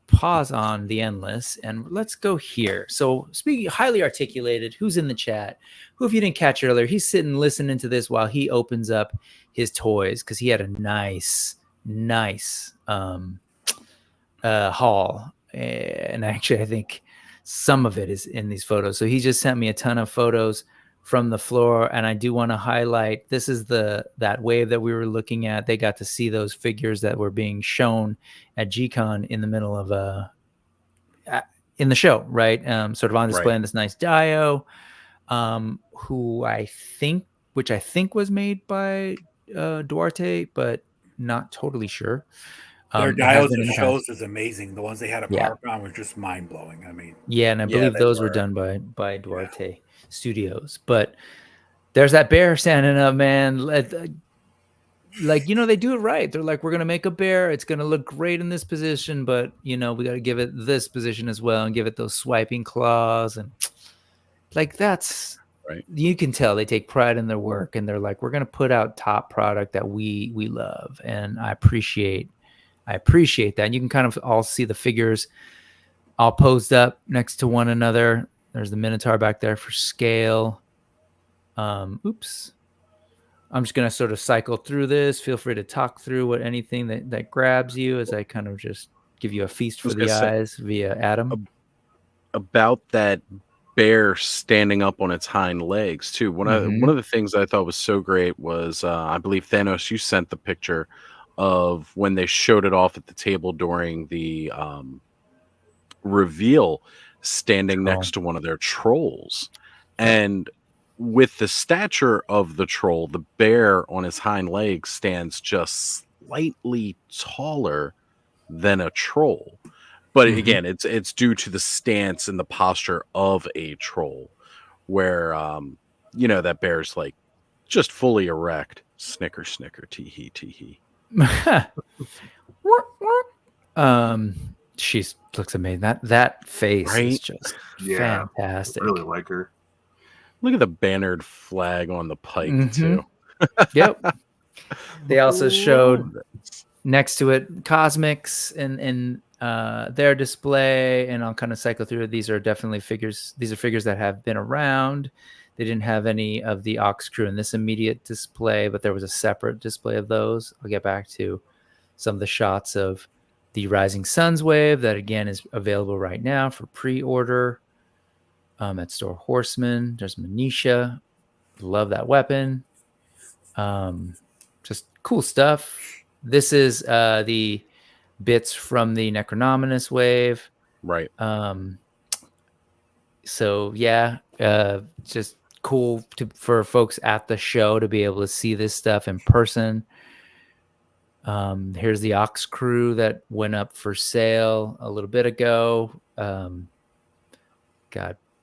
pause on the endless and let's go here. So speaking highly articulated, who's in the chat? Who, if you didn't catch earlier, he's sitting listening to this while he opens up his toys because he had a nice haul. And actually, I think some of it is in these photos. So he just sent me a ton of photos from the floor, and I do want to highlight, this is that wave that we were looking at. They got to see those figures that were being shown at G-Con in the middle of in the show, right? Sort of on display in this nice Dio, which I think was made by Duarte, but not totally sure. Their Dios and shows is amazing. The ones they had at PowerCon were just mind blowing. I mean, and I believe those were done by Duarte Studios. But there's that bear standing up, man. Like, they do it right. They're like, we're gonna make a bear. It's gonna look great in this position, but we got to give it this position as well and give it those swiping claws, and like that's right. You can tell they take pride in their work, and they're like, we're gonna put out top product that we love, and I appreciate that. And you can kind of all see the figures all posed up next to one another. There's the Minotaur back there for scale. Oops. I'm just going to sort of cycle through this. Feel free to talk through anything that grabs you as I kind of just give you a feast for the eyes via Adam. About that bear standing up on its hind legs too. One of the things I thought was so great was I believe Thanos, you sent the picture of when they showed it off at the table during the reveal, standing next to one of their trolls. And with the stature of the troll, the bear on his hind legs stands just slightly taller than a troll. But again, it's due to the stance and the posture of a troll, where that bear's like just fully erect. Snicker, snicker, tee hee, tee hee. She looks amazing. That face Right? is just fantastic. I really like her. Look at the bannered flag on the pike too. Yep. They also showed next to it Cosmics and their display, and I'll kind of cycle through it. These are definitely figures. These are figures that have been around. They didn't have any of the Ox crew in this immediate display, but there was a separate display of those. I'll get back to some of the shots of the Rising Suns wave that again is available right now for pre-order at Store Horseman. There's Manisha. Love that weapon. Just cool stuff. This is the bits from the Necronominus wave. Right. So yeah, just cool for folks at the show to be able to see this stuff in person. Here's the Ox crew that went up for sale a little bit ago. God,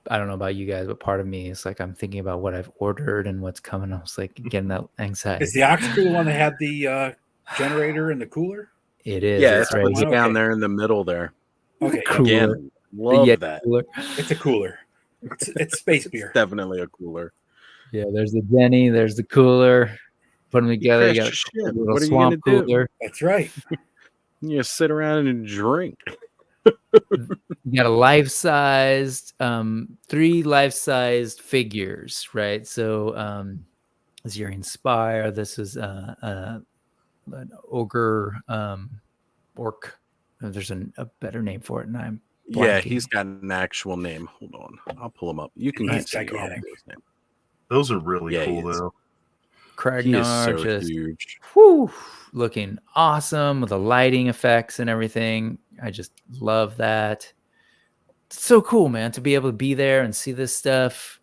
I don't know about you guys, but part of me is like I'm thinking about what I've ordered and what's coming. I was like getting that anxiety. Is the Ox crew the one that had the generator and the cooler? It is. Yeah, it's right down there in the middle there. Okay, again, love that. Cooler. It's a cooler. It's space beer. It's definitely a cooler. Yeah, there's the Denny, there's the cooler. Put them together. You got a little what are swamp you gonna cooler. Do? That's right. You sit around and drink. You got a life-sized, 3 life-sized figures, right? So Azirian Spire. This is an ogre orc. There's a better name for it, and I'm blanking. Yeah, he's got an actual name. Hold on, I'll pull him up. You can He's get gigantic. Those are really cool though. Kragnar, he is so just huge. Whew, looking awesome with the lighting effects and everything. I just love that. It's so cool, man, to be able to be there and see this stuff.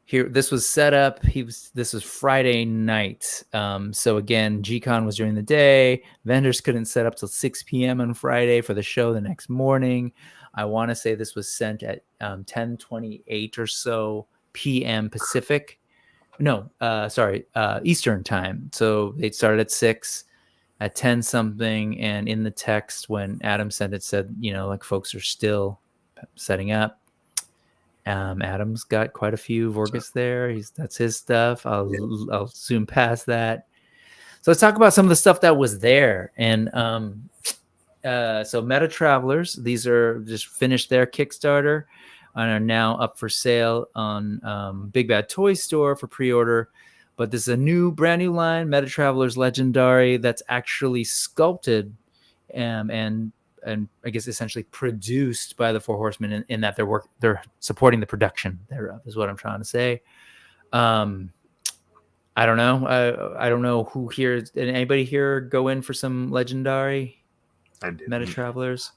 Here, this was set up. This was Friday night. So again, G-Con was during the day. Vendors couldn't set up till 6 p.m. on Friday for the show the next morning. I want to say this was sent at 10:28 or so p.m. Pacific. No, Eastern time. So they started at 6, at 10 something, and in the text when Adam sent it said, like folks are still setting up. Adam's got quite a few Vorgus there. That's his stuff. I'll zoom past that. So let's talk about some of the stuff that was there. And so Meta Travelers, these are just finished their Kickstarter and are now up for sale on Big Bad Toy Store for pre-order. But this is a brand new line, Meta Travelers Legendary, that's actually sculpted and I guess essentially produced by the Four Horsemen in that they're supporting the production thereof, is what I'm trying to say. I don't know. I don't know who here. Did anybody here go in for some Legendary Meta Travelers?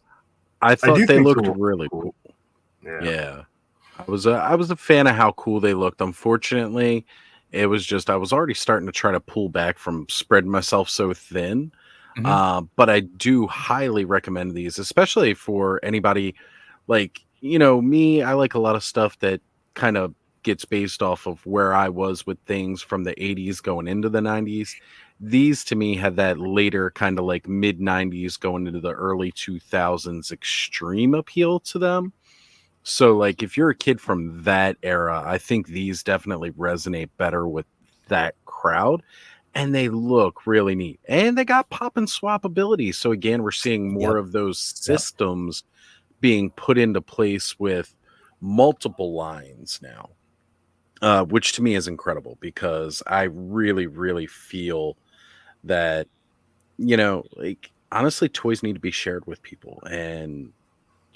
I thought they looked really cool. Yeah. I was a fan of how cool they looked. Unfortunately, it was just I was already starting to try to pull back from spreading myself so thin. But I do highly recommend these, especially for anybody like, me. I like a lot of stuff that kind of gets based off of where I was with things from the 80s going into the 90s. These to me had that later kind of like mid 90s going into the early 2000s extreme appeal to them. So like if you're a kid from that era, I think these definitely resonate better with that crowd. And they look really neat. And they got pop and swap abilities. So again, we're seeing more of those systems being put into place with multiple lines now, which to me is incredible because I really, really feel that, like honestly, toys need to be shared with people. And,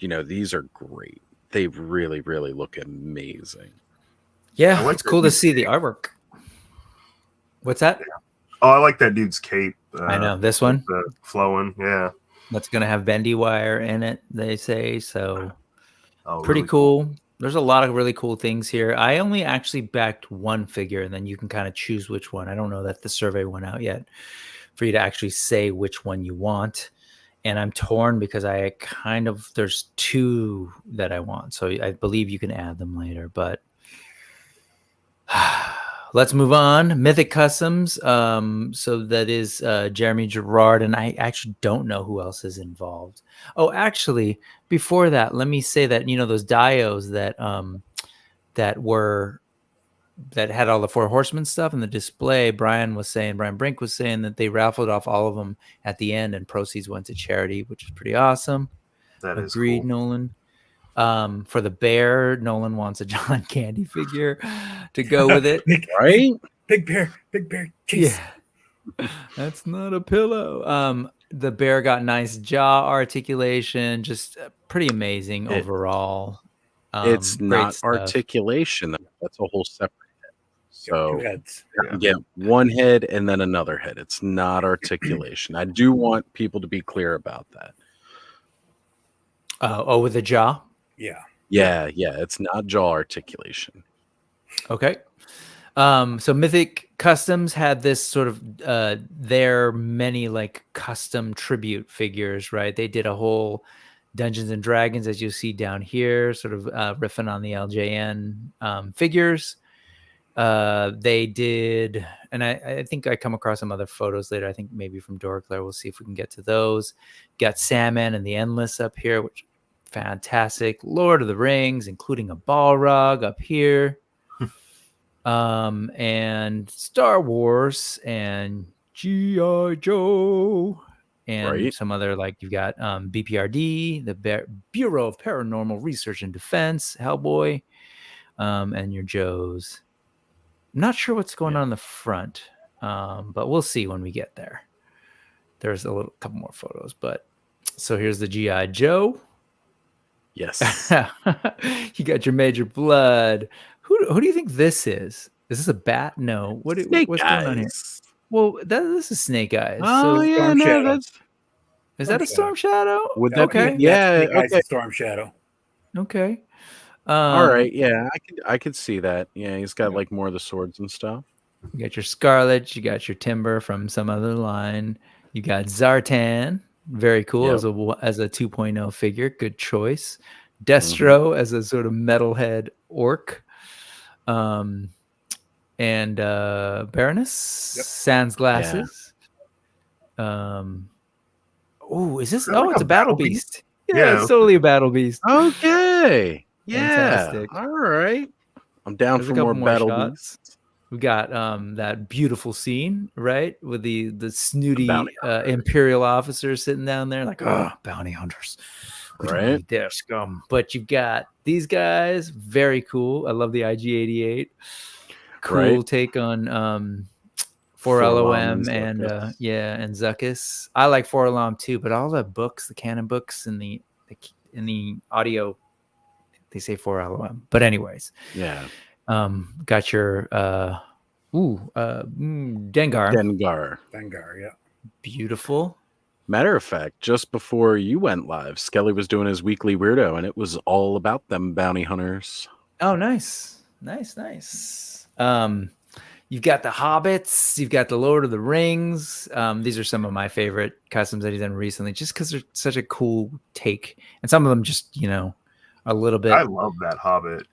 these are great. They really, really look amazing. Yeah, it's cool to see the artwork. What's that? Oh, I like that dude's cape. I know this one. Flowing, yeah. That's gonna have bendy wire in it, they say. So pretty really cool. There's a lot of really cool things here. I only actually backed one figure, and then you can kind of choose which one. I don't know that the survey went out yet for you to actually say which one you want. And I'm torn because there's 2 that I want. So I believe you can add them later, but let's move on. Mythic Customs. So that is Jeremy Gerard, and I actually don't know who else is involved. Oh, actually, before that, let me say that those dios that that had all the Four Horsemen stuff in the display. Brian Brink was saying that they raffled off all of them at the end, and proceeds went to charity, which is pretty awesome. That is Agreed, cool. Nolan. For the bear, Nolan wants a John Candy figure to go with it. Right? Big bear, chase. Yeah. That's not a pillow. The bear got nice jaw articulation, just pretty amazing overall. It's not stuff. articulation. That's a whole separate head. So 2 heads. you get one head and then another head. It's not articulation. I do want people to be clear about that. With the jaw? Yeah. It's not jaw articulation. Okay. So Mythic Customs had this sort of their many like custom tribute figures, right? They did a whole Dungeons and Dragons, as you see down here, sort of riffing on the LJN figures. They did, and I think I come across some other photos later. I think maybe from Dorclair. We'll see if we can get to those. Got Sandman and the Endless up here, which fantastic. Lord of the Rings, including a Balrog up here. And Star Wars and G.I. Joe and some other, like you've got BPRD, the Bureau of Paranormal Research and Defense, Hellboy, and your Joes. I'm not sure what's going on in the front, but we'll see when we get there. There's a couple more photos, but so here's the G.I. Joe. Yes. You got your Major Blood. Who do you think this is? Is this a bat? No. What's going on here? Well, this is Snake Eyes. Oh, so yeah, no, that's... Is that a Storm Shadow? Would that okay. Be, yeah, okay. Storm Shadow. Okay. All right, yeah, I could see that. Yeah, he's got like more of the swords and stuff. You got your Scarlet, you got your Timber from some other line. You got Zartan, very cool as a 2.0 figure, good choice. Destro as a sort of metalhead orc. And Baroness, Sans glasses. Yeah. Is this? It's a battle beast. Yeah, it's totally a battle beast. Okay. Yeah. Fantastic. All right. I'm down for more battle beasts. We got that beautiful scene, right, with the snooty Imperial officers sitting down there, like, bounty hunters. We don't need their scum. But you've got these guys, very cool. I love the IG-88. Cool take on 4LOM and Zuckuss. I like 4LOM too, but all the books, the canon books, and the audio, they say 4LOM. But anyways, got your Dengar. Dengar, yeah. Beautiful. Matter of fact, just before you went live, Skelly was doing his weekly weirdo, and it was all about them bounty hunters. Oh, nice. You've got the Hobbits, you've got the Lord of the Rings. These are some of my favorite customs that he's done recently, just because they're such a cool take, and some of them just a little bit. I love that Hobbit.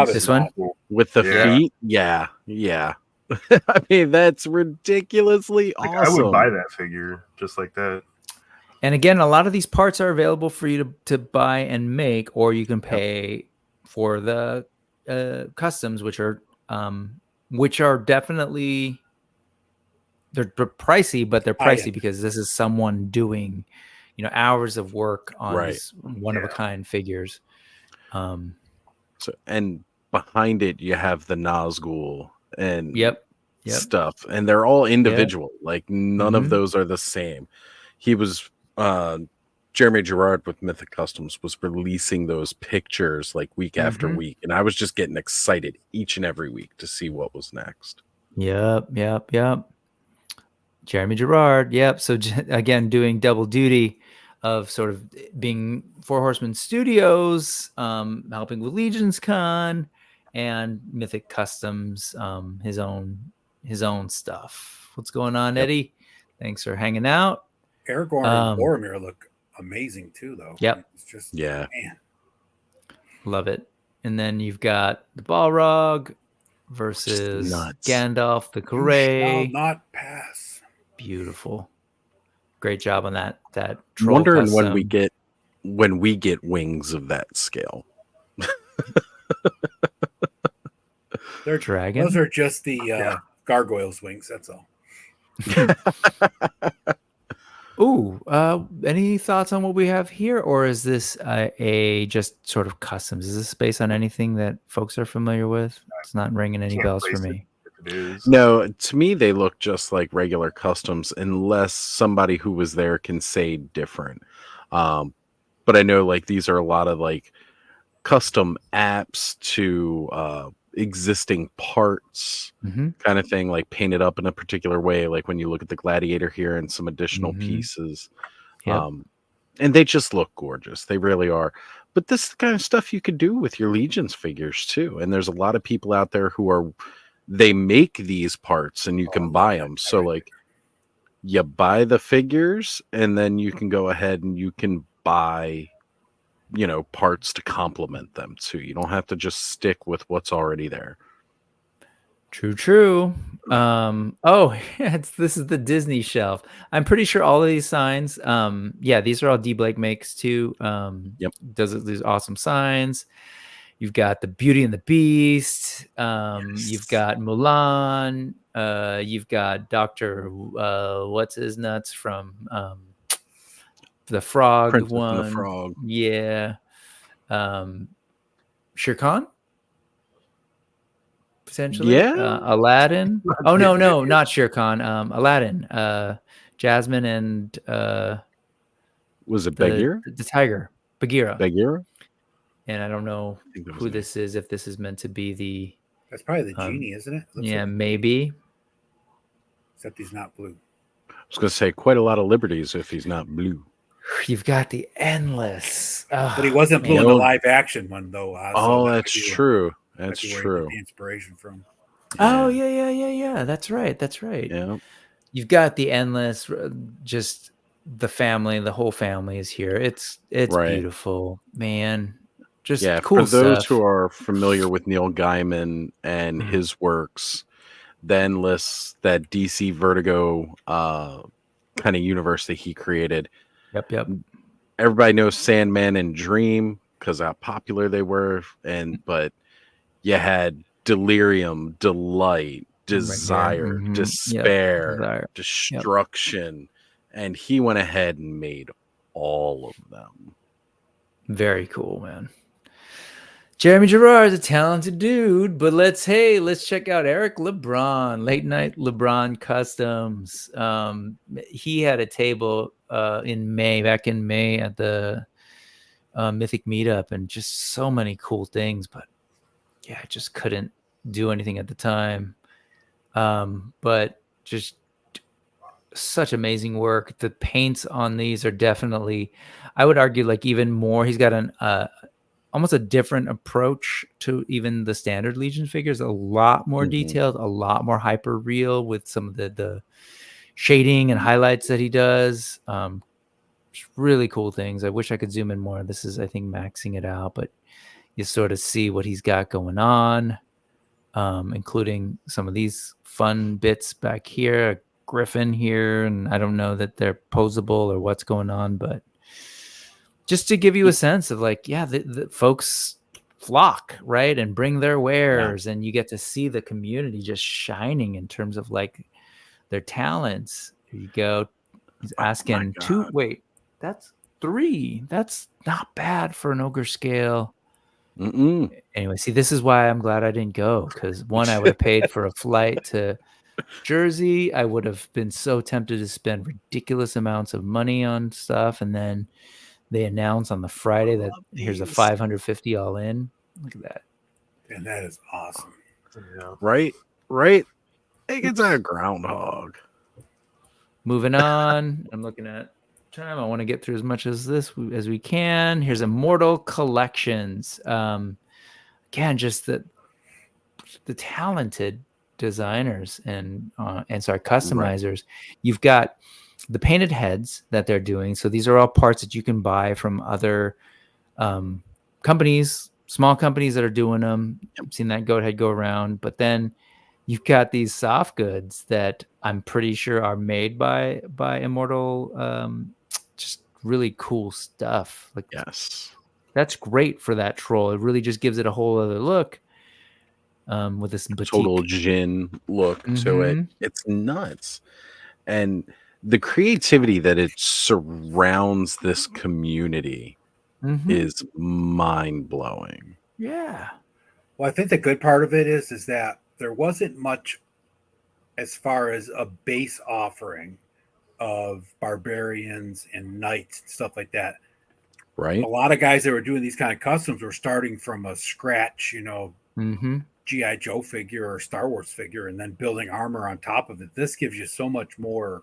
This one with the feet, yeah. I mean, that's ridiculously awesome. I would buy that figure just like that. And again, a lot of these parts are available for you to buy and make, or you can pay for the customs, which are definitely they're pricey, but they're pricey because this is someone doing hours of work on these one of a kind figures. So, and behind it you have the Nazgul and stuff, and they're all individual. Like none of those are the same. He was Jeremy Gerard with Mythic Customs was releasing those pictures like week after week, and I was just getting excited each and every week to see what was next. Yep. Jeremy Gerard. Yep. So again, doing double duty of sort of being Four Horsemen Studios, helping with Legions Con and Mythic Customs, his own stuff. What's going on, Eddie? Thanks for hanging out. Aragorn and Boromir look amazing too, though. Yep. It's just love it. And then you've got the Balrog, versus Gandalf the Grey. You shall not pass. Beautiful. Great job on that troll wondering custom. when we get wings of that scale. They're dragon. Those are just the gargoyles' wings. That's all. Ooh, any thoughts on what we have here, or is this a just sort of customs? Is this based on anything that folks are familiar with? It's not ringing any bells for me. No, to me they look just like regular customs, unless somebody who was there can say different. But I know like these are a lot of like custom apps to existing parts kind of thing, like painted up in a particular way, like when you look at the Gladiator here and some additional pieces. And they just look gorgeous. They really are. But this is the kind of stuff you could do with your Legions figures too. And there's a lot of people out there who they make these parts and you can buy them. So like you buy the figures and then you can go ahead and you can buy, you know, parts to complement them too. You don't have to just stick with what's already there. True. This is the Disney shelf. I'm pretty sure all of these signs, these are all D. Blake makes too. Does these awesome signs. You've got the Beauty and the Beast. You've got Mulan. You've got Dr. What's his nuts from the frog Princess one. and the Frog. Yeah. Shere Khan? Potentially. Yeah. Aladdin. Oh no, not Shere Khan. Aladdin. Jasmine and was it Bagheera? The tiger. Bagheera? And I don't know who this is, if this is meant to be the... That's probably the genie, isn't it? Yeah, maybe. Except he's not blue. I was going to say quite a lot of liberties if he's not blue. You've got the Endless. But he wasn't blue in the live action one, though. That's true. That's true. The inspiration from. Oh, yeah. That's right. Yeah. You've got the Endless, just the family, the whole family is here. It's beautiful, man. Just cool for those stuff. who are familiar with Neil Gaiman and his works, the Endless, that DC Vertigo kind of universe that he created. Yep. Everybody knows Sandman and Dream because how popular they were, but you had Delirium, Delight, Desire, Despair, Destruction, and he went ahead and made all of them. Very cool, man. Jeremy Gerard's a talented dude, but let's check out Eric LeBron, Late Night LeBron Customs. He had a table back in May at the Mythic Meetup, and just so many cool things, but I just couldn't do anything at the time. But just such amazing work. The paints on these are definitely, I would argue, like even more. He's got an almost a different approach to even the standard Legion figures. A lot more detailed, a lot more hyper real with some of the shading and highlights that he does. Really cool things. I wish I could zoom in more. This is, I think, maxing it out, but you sort of see what he's got going on, including some of these fun bits back here, a griffin here, and I don't know that they're posable or what's going on, but just to give you a sense of like, the folks flock, right, and bring their wares, and you get to see the community just shining in terms of like their talents. Here you go. He's asking two. Wait, that's 3. That's not bad for an ogre scale. Anyway, see, this is why I'm glad I didn't go, because one, I would have paid for a flight to Jersey. I would have been so tempted to spend ridiculous amounts of money on stuff, and then they announce on the Friday that here's a 550 all in. Look at that. And that is awesome. Yeah. Right. It gets a groundhog. Moving on. I'm looking at time. I want to get through as much as this as we can. Here's Immortal Collections. Again, just the talented designers and customizers. Right. You've got the painted heads that they're doing. So these are all parts that you can buy from other companies, small companies that are doing them. I've seen that goat head go around, but then you've got these soft goods that I'm pretty sure are made by Immortal. Just really cool stuff. Like, Yes, that's great for that troll. It really just gives it a whole other look. With this total boutique gin look to it. It's nuts. And the creativity that it surrounds this community is mind-blowing. Yeah. Well, I think the good part of it is that there wasn't much as far as a base offering of barbarians and knights and stuff like that. Right. A lot of guys that were doing these kind of customs were starting from a scratch, G.I. Joe figure or Star Wars figure, and then building armor on top of it. This gives you so much more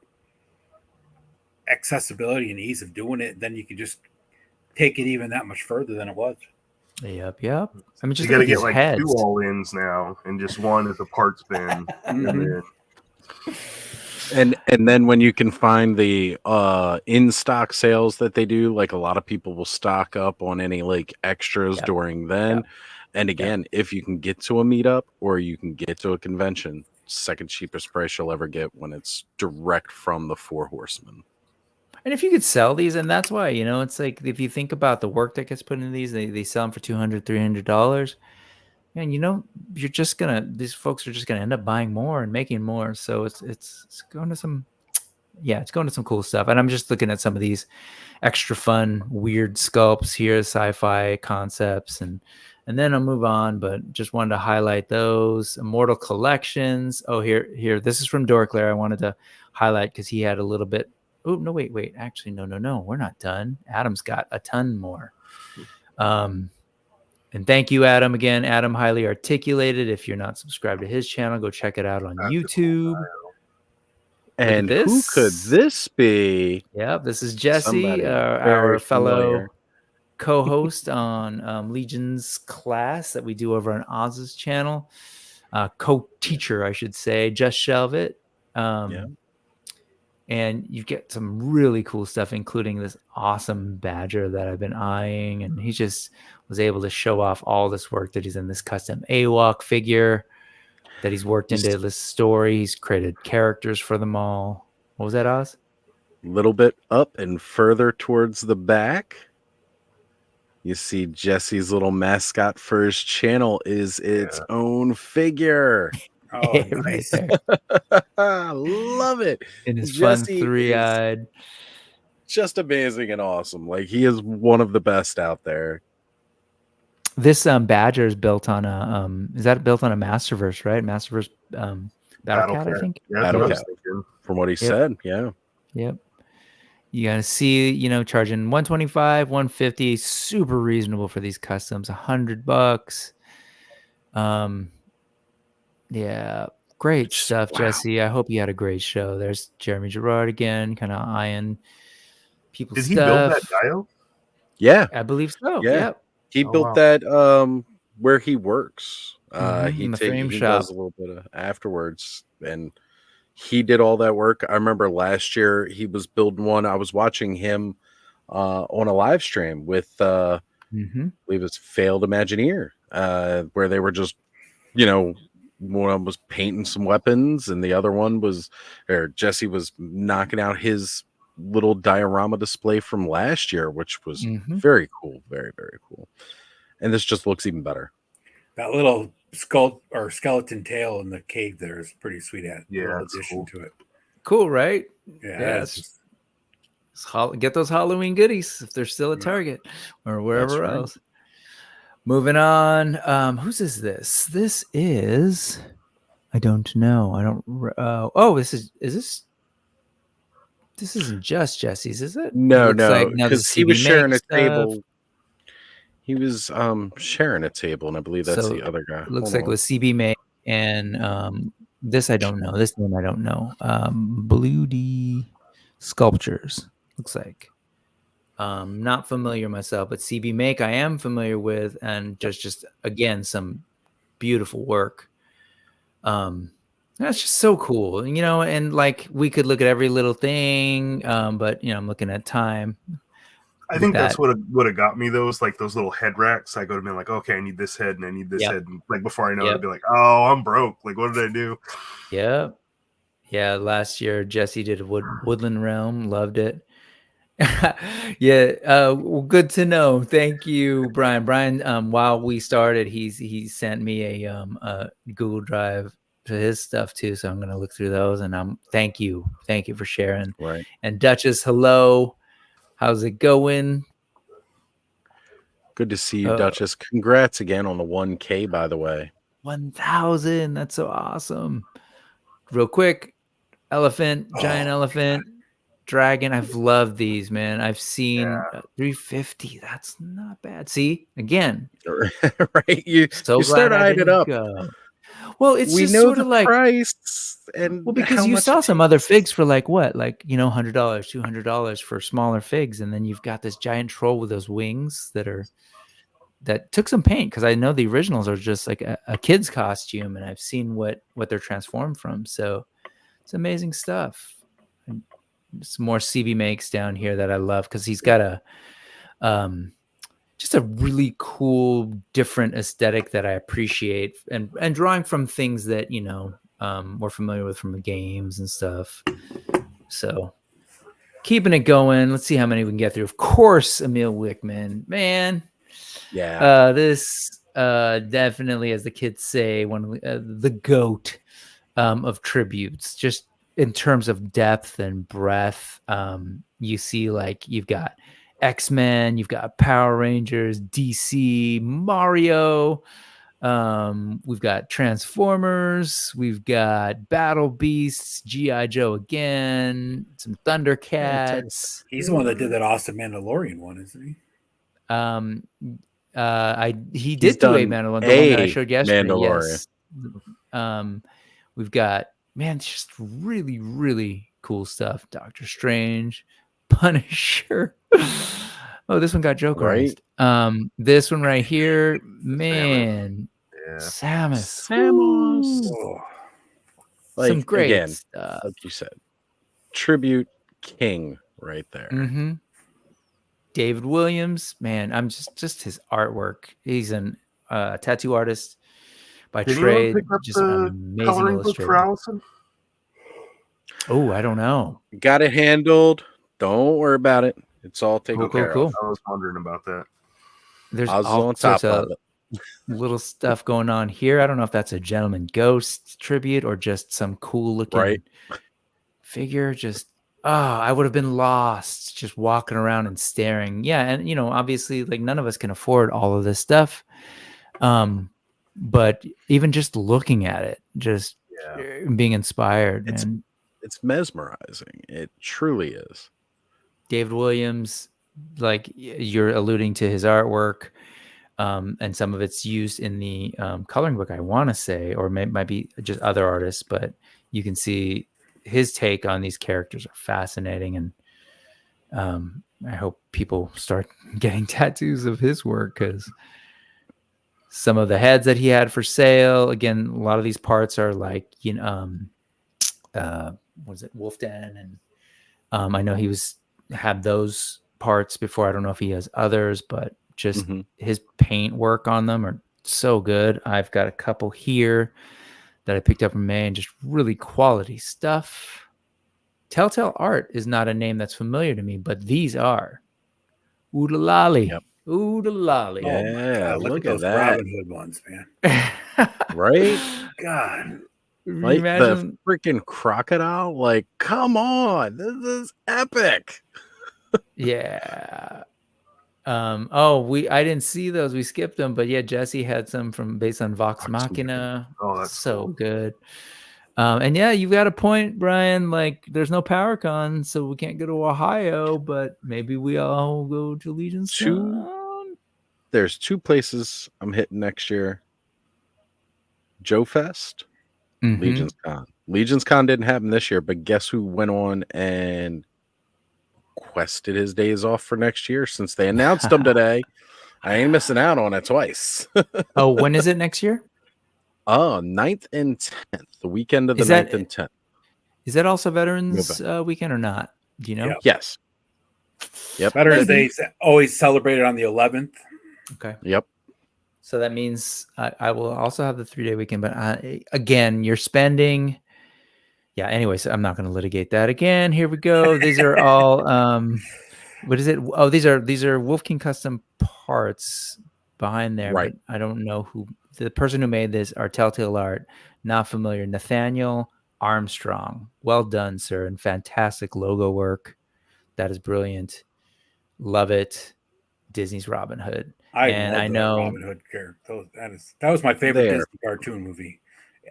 accessibility and ease of doing it. Then you can just take it even that much further than it was. Yep. I mean, just you got to get like heads. 2 all-ins now, and just one is a parts bin. And then when you can find the in-stock sales that they do, like a lot of people will stock up on any like extras during then. And again, if you can get to a meetup or you can get to a convention, second cheapest price you'll ever get when it's direct from the 4 Horsemen. And if you could sell these, and that's why, it's like, if you think about the work that gets put into these, they sell them for $200, $300. And you're just these folks are just gonna end up buying more and making more. So it's going to some, it's going to some cool stuff. And I'm just looking at some of these extra fun, weird sculpts here, sci-fi concepts, and then I'll move on. But just wanted to highlight those Immortal collections. Oh, here, this is from Dorclair. I wanted to highlight because he had a little bit. Oh no, wait. Actually, no, we're not done. Adam's got a ton more. And thank you, Adam. Again, Adam Highly Articulated. If you're not subscribed to his channel, go check it out on YouTube. And who could this be? Yep, this is Jesse, our fellow co-host on Legion's class that we do over on Oz's channel. Co-teacher, I should say. Just shelve it. And you get some really cool stuff, including this awesome badger that I've been eyeing. And he just was able to show off all this work that he's in this custom AWOC figure that he's worked into this story. He's created characters for them all. What was that, Oz? A little bit up and further towards the back. You see Jesse's little mascot for his channel is its own figure. Oh, nice. Right there. I love it. And his fun 3-eyed. Just amazing and awesome. Like, he is one of the best out there. This badger is built on a is that built on a Masterverse, right? Masterverse Battlecat, I think. Yeah, Battlecat. From what he said, yeah. Yep. You gotta see, charging $125, $150, super reasonable for these customs, $100. Yeah, great stuff, Jesse. I hope you had a great show. There's Jeremy Gerard again, kind of eyeing people's stuff. Did he build that dial? Yeah, I believe so. Yeah, yep. He built that where he works. In the frame shop. Does a little bit of afterwards, and he did all that work. I remember last year he was building one. I was watching him on a live stream with I believe it's Failed Imagineer, where they were just, one was painting some weapons and the other one was, or Jesse was knocking out his little diorama display from last year, which was very cool. Very, very cool. And this just looks even better. That little skull or skeleton tail in the cave there is pretty sweet. Addition to it. Cool, right? Yeah. Get those Halloween goodies if they're still at Target or wherever else. Moving on. Whose is this? This is, I don't know. I don't. This isn't just Jesse's, is it? No, because he was sharing a table. He was sharing a table, and I believe that's the other guy. It looks like it was CB May and this I don't know. This name I don't know. Blue D Sculptures looks like. Not familiar myself, but CB Make I am familiar with, and just again some beautiful work. That's just so cool, and like we could look at every little thing, but I'm looking at time. I think that's what have got me, those like those little head racks. I go to be like, okay, I need this head and I need this head, and like before I know it, I'd be like, oh, I'm broke. Like, what did I do? Yeah. Last year Jesse did Woodland Realm, loved it. Well, good to know. Thank you, Brian. While we started, he sent me a Google Drive to his stuff too, so I'm gonna look through those. And thank you for sharing. Right. And Duchess, hello, how's it going? Good to see you, Duchess. Congrats again on the 1K, by the way. 1,000. That's so awesome. Real quick, giant elephant, dragon. I've loved these, man. I've seen 350. That's not bad. See, again, right? You start eyeing it up. Well, it's we just know sort the of like price, and because you saw some other figs for like what, like $100, $200 for smaller figs, and then you've got this giant troll with those wings that took some paint, because I know the originals are just like a kid's costume, and I've seen what they're transformed from. So it's amazing stuff. And some more CB makes down here that I love, because he's got just a really cool, different aesthetic that I appreciate, and drawing from things that we're familiar with from the games and stuff. So keeping it going. Let's see how many we can get through. Of course, Emil Wickman, man. Yeah. This definitely, as the kids say, one of the GOAT of tributes, just in terms of depth and breadth. You see, like, you've got X-Men, you've got Power Rangers, DC, Mario, we've got Transformers, we've got Battle Beasts, G.I. Joe again, some Thundercats. He's the one that did that awesome Mandalorian one, isn't he? He did do a Mandalorian, the one that I showed yesterday. Mandalorian. Yes. We've got, man, just really, really cool stuff. Doctor Strange, Punisher. Oh, this one got Jokerized. Right. This one right here, man. Samus. Oh. Like, some great again, stuff. like you said, tribute king right there. Mm-hmm. David Williams, man, I'm just his artwork. He's a tattoo artist by trade. Just an amazing illustrator. Oh, I don't know. Got it handled. Don't worry about it. It's all taken care of. I was wondering about that. There's all sorts of little stuff going on here. I don't know if that's a Gentleman Ghost tribute or just some cool looking figure. Just I would have been lost just walking around and staring. Yeah, and obviously, like, none of us can afford all of this stuff. But even just looking at it, just being inspired, it's mesmerizing. It truly is. David Williams, like you're alluding to his artwork, and some of it's used in the coloring book, I want to say, or might be just other artists, but you can see his take on these characters are fascinating. And I hope people start getting tattoos of his work, because some of the heads that he had for sale, again, a lot of these parts are like, what is it, Wolf Den, and I know he had those parts before. I don't know if he has others, but just his paint work on them are so good. I've got a couple here that I picked up from May, and just really quality stuff. Telltale Art is not a name that's familiar to me, but these are. Oodalali. Yep. Oodalali. Yeah, look at those that. Robin Hood ones, man. Right? God. Like the freaking crocodile. Like, come on. This is epic. Yeah. I didn't see those. We skipped them, but yeah, Jesse had some based on Vox Machina. Oh, that's so cool. good. And yeah, you've got a point, Brian. Like, there's no PowerCon, so we can't go to Ohio, but maybe we all go to Legion's Con. There's 2 places I'm hitting next year. Joe Fest, Legion's Con. Legion's Con didn't happen this year, but guess who went on and quested his days off for next year since they announced them today? I ain't missing out on it twice. Oh, when is it next year? 9th and 10th, the weekend of the 9th and 10th. Is that also Veterans Weekend or not? Do you know? Yes. Yep. Veterans Day always celebrated on the 11th. Okay. Yep. So that means I will also have the 3-day weekend, but again, you're spending. Yeah. Anyways, I'm not going to litigate that again. Here we go. These are all. What is it? Oh, these are Wolf King custom parts behind there, Right. but I don't know who the person who made this are Telltale Art. Not familiar. Nathaniel Armstrong. Well done, sir, and fantastic logo work. That is brilliant. Love it. Disney's Robin Hood. I know Robin Hood character. That was my favorite Disney cartoon movie.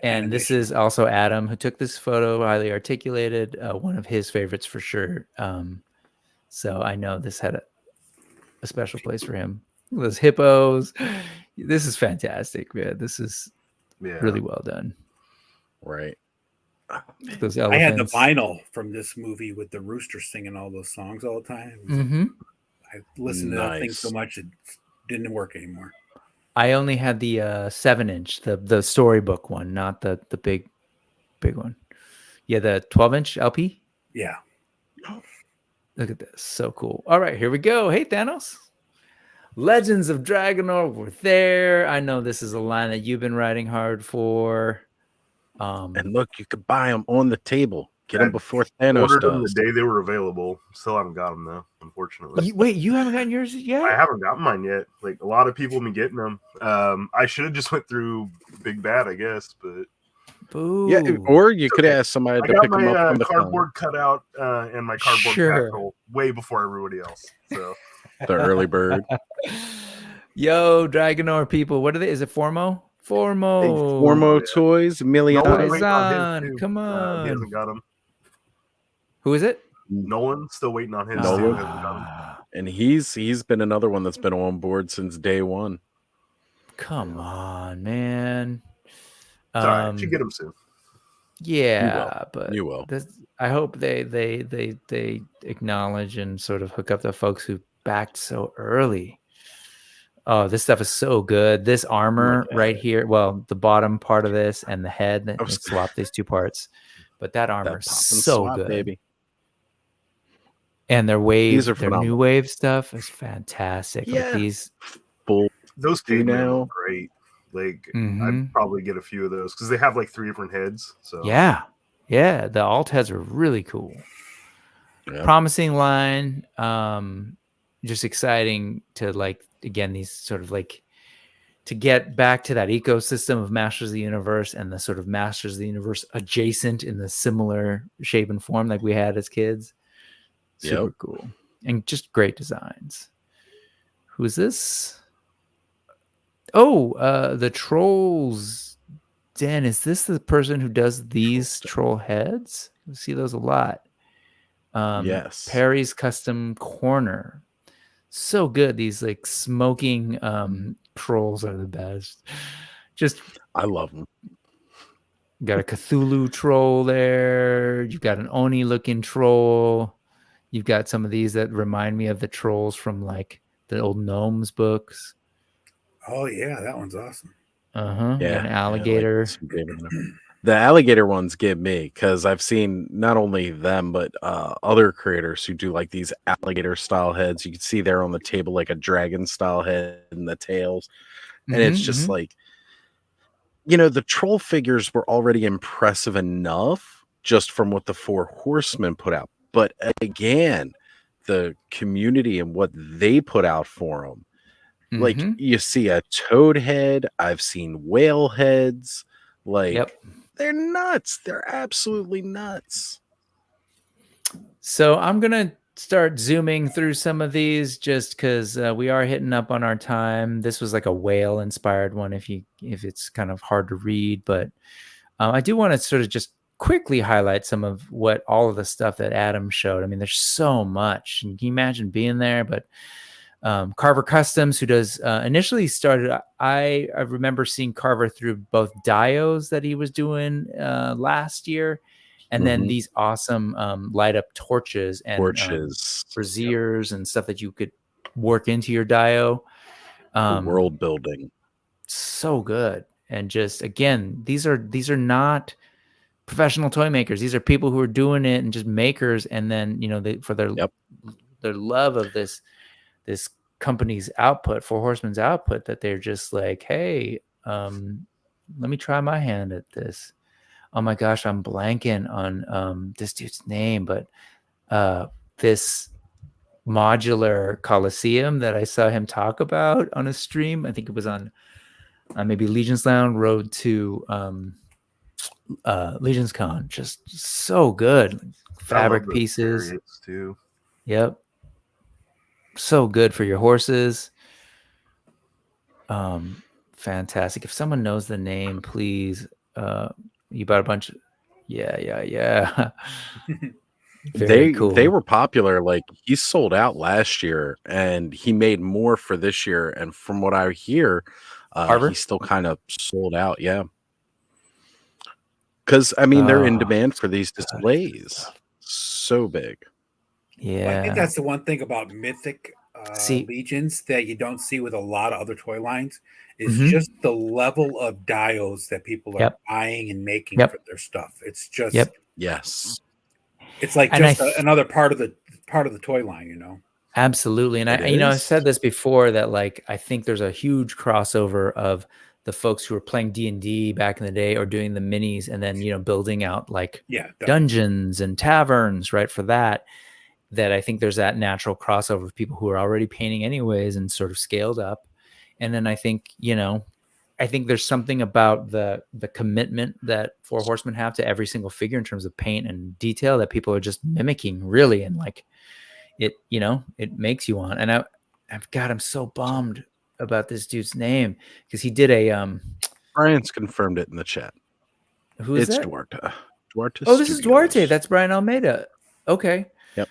And this is also Adam who took this photo, highly articulated, one of his favorites for sure. So I know this had a special place for him. Those hippos. This is fantastic, man. This is really well done. Right. Those elephants. I had the vinyl from this movie with the rooster singing all those songs all the time. I listened to that thing so much it didn't work anymore. I only had the 7-inch, the storybook one, not the big one. Yeah, the 12-inch LP. Yeah. Look at this. So cool. All right, here we go. Hey, Thanos. Legends of Dragonor were there. I know this is a line that you've been writing hard for. And look, you could buy them on the table. Get them before Thanos ordered does. them the day they were available. Still haven't got them though, unfortunately. Wait, you haven't gotten yours yet? I haven't gotten mine yet. Like a lot of people have been getting them. I should have just went through Big Bad, I guess, but Boo. Yeah, or you could ask somebody to pick them up from the cardboard cutout and my cardboard castle way before everybody else. So the early bird. Yo, Dragonor people, what are they? Is it Formo? Formo Toys, Emiliano. Come on. He hasn't got them. Who is it? Nolan. Still waiting on his. And he's been another one that's been on board since day one. Come on, man. Sorry, should get him soon. Yeah, but you will. I hope they acknowledge and sort of hook up the folks who backed so early. Oh, this stuff is so good. This armor right here, well, the bottom part of this and the head, they swap these two parts. But that armor is so good, baby. And their new wave stuff is fantastic. Yeah. Like these those cavemen look great. Like I'd probably get a few of those because they have like 3 different heads. So yeah, the alt heads are really cool. Yeah. Promising line. Just exciting to again these sort of to get back to that ecosystem of Masters of the Universe and the sort of Masters of the Universe adjacent in the similar shape and form like we had as kids. Super cool and just great designs. Who is this? Oh, the Trolls Den. Is this the person who does these troll heads? You see those a lot. Yes. Perry's Custom Corner. So good. These smoking trolls are the best. I love them. You got a Cthulhu troll there. You've got an Oni looking troll. You've got some of these that remind me of the trolls from the old Gnomes books. Oh yeah, that one's awesome. Yeah, an alligator. The alligator ones get me because I've seen not only them but other creators who do these alligator style heads. You can see there on the table a dragon style head and the tails, and it's just the troll figures were already impressive enough just from what the Four Horsemen put out. But again, the community and what they put out for them. You see a toad head. I've seen whale heads. They're nuts. They're absolutely nuts. So I'm going to start zooming through some of these just because we are hitting up on our time. This was a whale inspired one if it's kind of hard to read. But I do want to sort of just quickly highlight some of all of the stuff that Adam showed. I mean, there's so much. And can you imagine being there? But Carver Customs, who does initially started, I remember seeing Carver through both dios that he was doing last year, and then these awesome light up torches and braziers and stuff that you could work into your dio. World building, so good. And just again, these are not professional toy makers. These are people who are doing it and just makers, and then for their love of this company's output, Four Horsemen's output, that they're just like, hey, let me try my hand at this. Oh my gosh, I'm blanking on this dude's name, but this modular Coliseum that I saw him talk about on a stream, I think it was on maybe Legion's Lounge Road to Legion's Con. Just so good. Fabric pieces too. Yep. So good for your horses. Fantastic. If someone knows the name, please. You bought a bunch of yeah. Very cool. They were popular. Like, he sold out last year and he made more for this year. And from what I hear, he's still kind of sold out. Yeah. Because, I mean, they're in demand for these displays. So big. Yeah. Well, I think that's the one thing about Mythic Legions that you don't see with a lot of other toy lines is just the level of dials that people are buying and making for their stuff. It's just yes. It's like just another part of the toy line, you know. Absolutely. And I've said this before that, like, I think there's a huge crossover of the folks who were playing D&D back in the day or doing the minis and then, building out like dungeons and taverns, right? For that I think there's that natural crossover of people who are already painting anyways and sort of scaled up. And then I think, I think there's something about the commitment that Four Horsemen have to every single figure in terms of paint and detail that people are just mimicking, really. And like it makes you want. And I'm so bummed about this dude's name because he did a Brian's confirmed it in the chat. Who is that? Duarte. This is Duarte. That's Brian Almeida. Okay. Yep.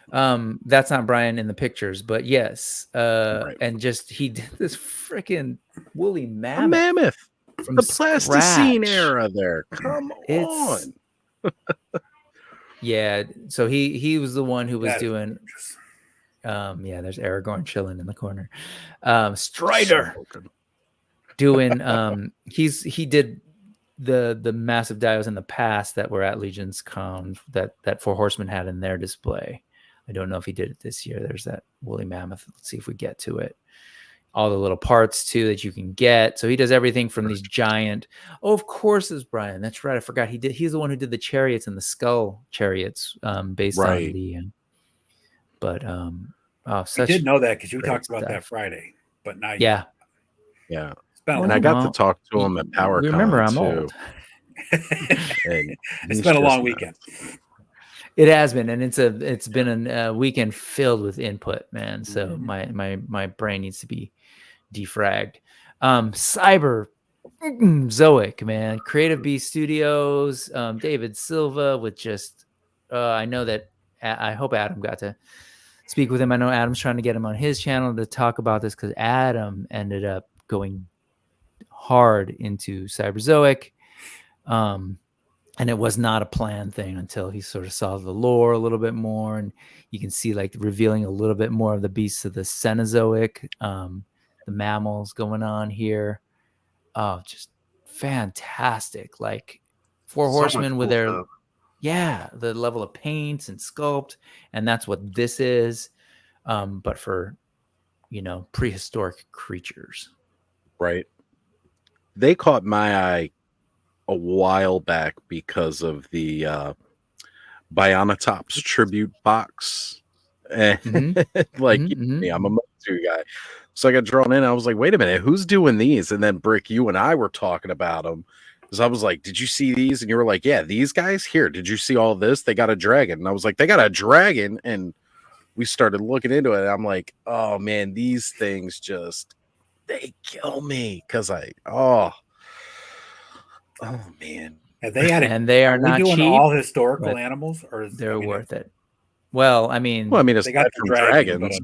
That's not Brian in the pictures, but yes. And just he did this freaking woolly mammoth. From the Plasticine era there. Come on. Yeah. So he was the one who was doing there's Aragorn chilling in the corner. Strider doing he did the massive dials in the past that were at Legion's Con that Four Horsemen had in their display. I don't know if he did it this year. There's that woolly mammoth. Let's see if we get to it. All the little parts too that you can get. So he does everything from these giant. Oh, of course, it's Brian. That's right. I forgot he's the one who did the chariots and the skull chariots based on the. I did know that because you talked about that Friday, but now yeah. And I got to talk to him at PowerCon. Remember, I'm too. old. It's been a long weekend. It has been, and it's been a weekend filled with input, man. So my brain needs to be defragged. Cyber Zoic, man. Creative Beast Studios, David Silva with just I know that I hope Adam got to speak with him. I know Adam's trying to get him on his channel to talk about this because Adam ended up going hard into Cyber Zoic. And it was not a planned thing until he sort of saw the lore a little bit more. And you can see like revealing a little bit more of the beasts of the Cenozoic, the mammals going on here. Oh, just fantastic. Like Four Horsemen with their, the level of paints and sculpt. And that's what this is. But for, prehistoric creatures. Right. They caught my eye a while back because of the Bionatops tribute box. And me, I'm a Motu guy. So I got drawn in. I was like, wait a minute, who's doing these? And then Brick, you and I were talking about them. Because I was like, did you see these? And you were like, yeah, these guys here. Did you see all this? They got a dragon. And I was like, they got a dragon. And we started looking into it. And I'm like, oh man, these things they kill me. Because oh man! They are not cheap. All historical animals, or they're worth it. Well, I mean, it's got from dragons.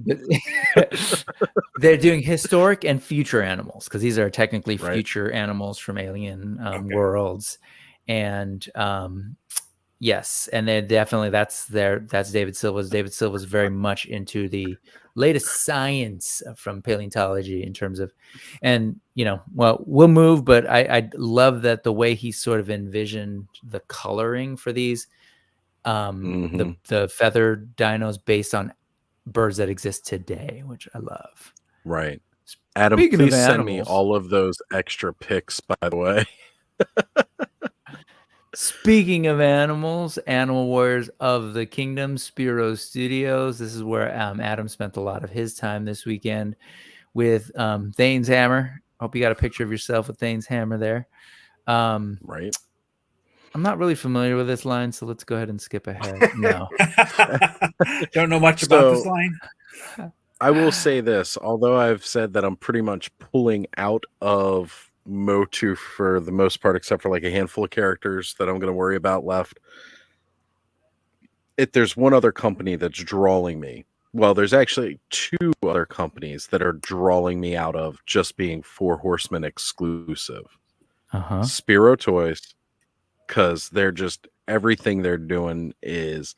They're doing historic and future animals because these are technically future animals from alien worlds, and yes, and they definitely that's David Silva's. David Silva's very much into the latest science from paleontology in terms of, and we'll move, but I love that the way he sort of envisioned the coloring for these, the feathered dinos based on birds that exist today, which I love. Right. Adam, Speaking please of send me animals, all of those extra pics, by the way. speaking of animals, Animal Warriors of the Kingdom, Spiro Studios. This is where Adam spent a lot of his time this weekend with Thane's hammer. Hope you got a picture of yourself with Thane's hammer there. Right. I'm not really familiar with this line, so let's go ahead and skip ahead. No. Don't know much about this line. I will say this, although I've said that I'm pretty much pulling out of Motu for the most part, except for like a handful of characters that I'm going to worry about left. There's one other company that's drawing me. Well, there's actually two other companies that are drawing me out of just being Four Horsemen exclusive. Spiro Toys, because they're just, everything they're doing is,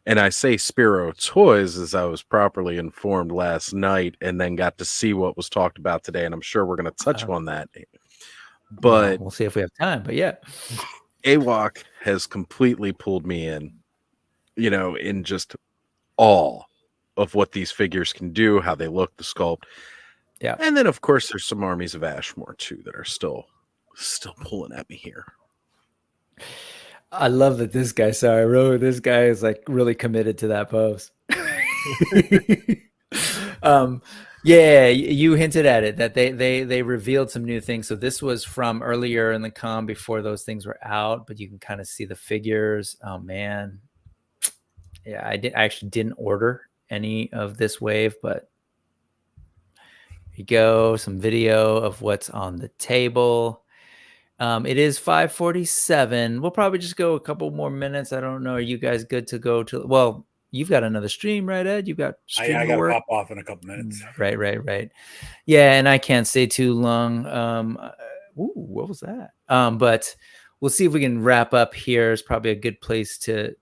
and I say Spiro Toys as I was properly informed last night and then got to see what was talked about today, and I'm sure we're going to touch on that. But we'll see if we have time, but yeah. AWOC has completely pulled me in, in just awe of what these figures can do, how they look, the sculpt. Yeah. And then, of course, there's some Armies of Ashmore, too, that are still pulling at me here. I love that this guy, this guy is like really committed to that pose. Yeah, you hinted at it, that they revealed some new things. So this was from earlier in the con before those things were out, but you can kind of see the figures. Oh man. Yeah, I actually didn't order any of this wave, but here you go, some video of what's on the table. It is 5:47. We'll probably just go a couple more minutes. I don't know. Are you guys good to go to? Well, you've got another stream, right, Ed? You've got stream I got to pop off in a couple minutes. Right. Yeah, and I can't stay too long. What was that? But we'll see if we can wrap up here. It's probably a good place to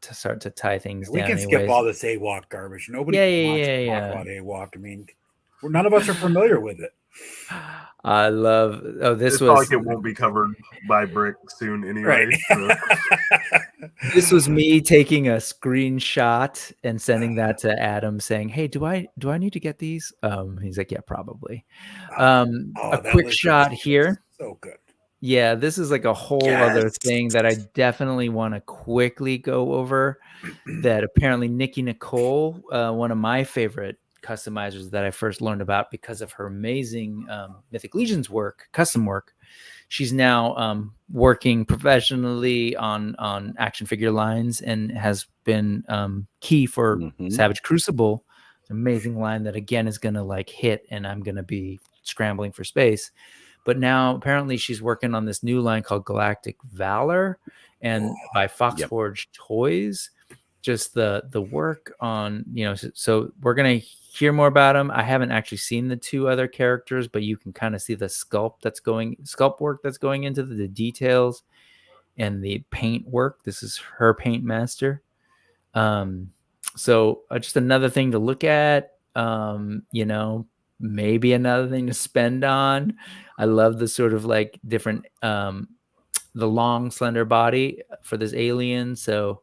start to tie things down. We can skip all this AWOC garbage. Nobody wants to talk about AWOC. I mean, none of us are familiar with it. I love. This was like it won't be covered by Brick soon anyway. Right. So. This was me taking a screenshot and sending that to Adam, saying, "Hey, do I need to get these?" He's like, "Yeah, probably." A quick shot here. So good. Yeah, this is like a whole other thing that I definitely want to quickly go over. That apparently Nikki Nicole, one of my favorite customizers that I first learned about because of her amazing Mythic Legions work, custom work. She's now working professionally on action figure lines and has been key for Savage Crucible. It's an amazing line that again is going to like hit, and I'm going to be scrambling for space. But now apparently she's working on this new line called Galactic Valor, and by Foxforge Toys. Just the work on, so we're going to hear more about them. I haven't actually seen the two other characters, but you can kind of see the sculpt work that's going into the details and the paint work. This is her paint master. So just another thing to look at, maybe another thing to spend on. I love the sort of like different, the long slender body for this alien. So,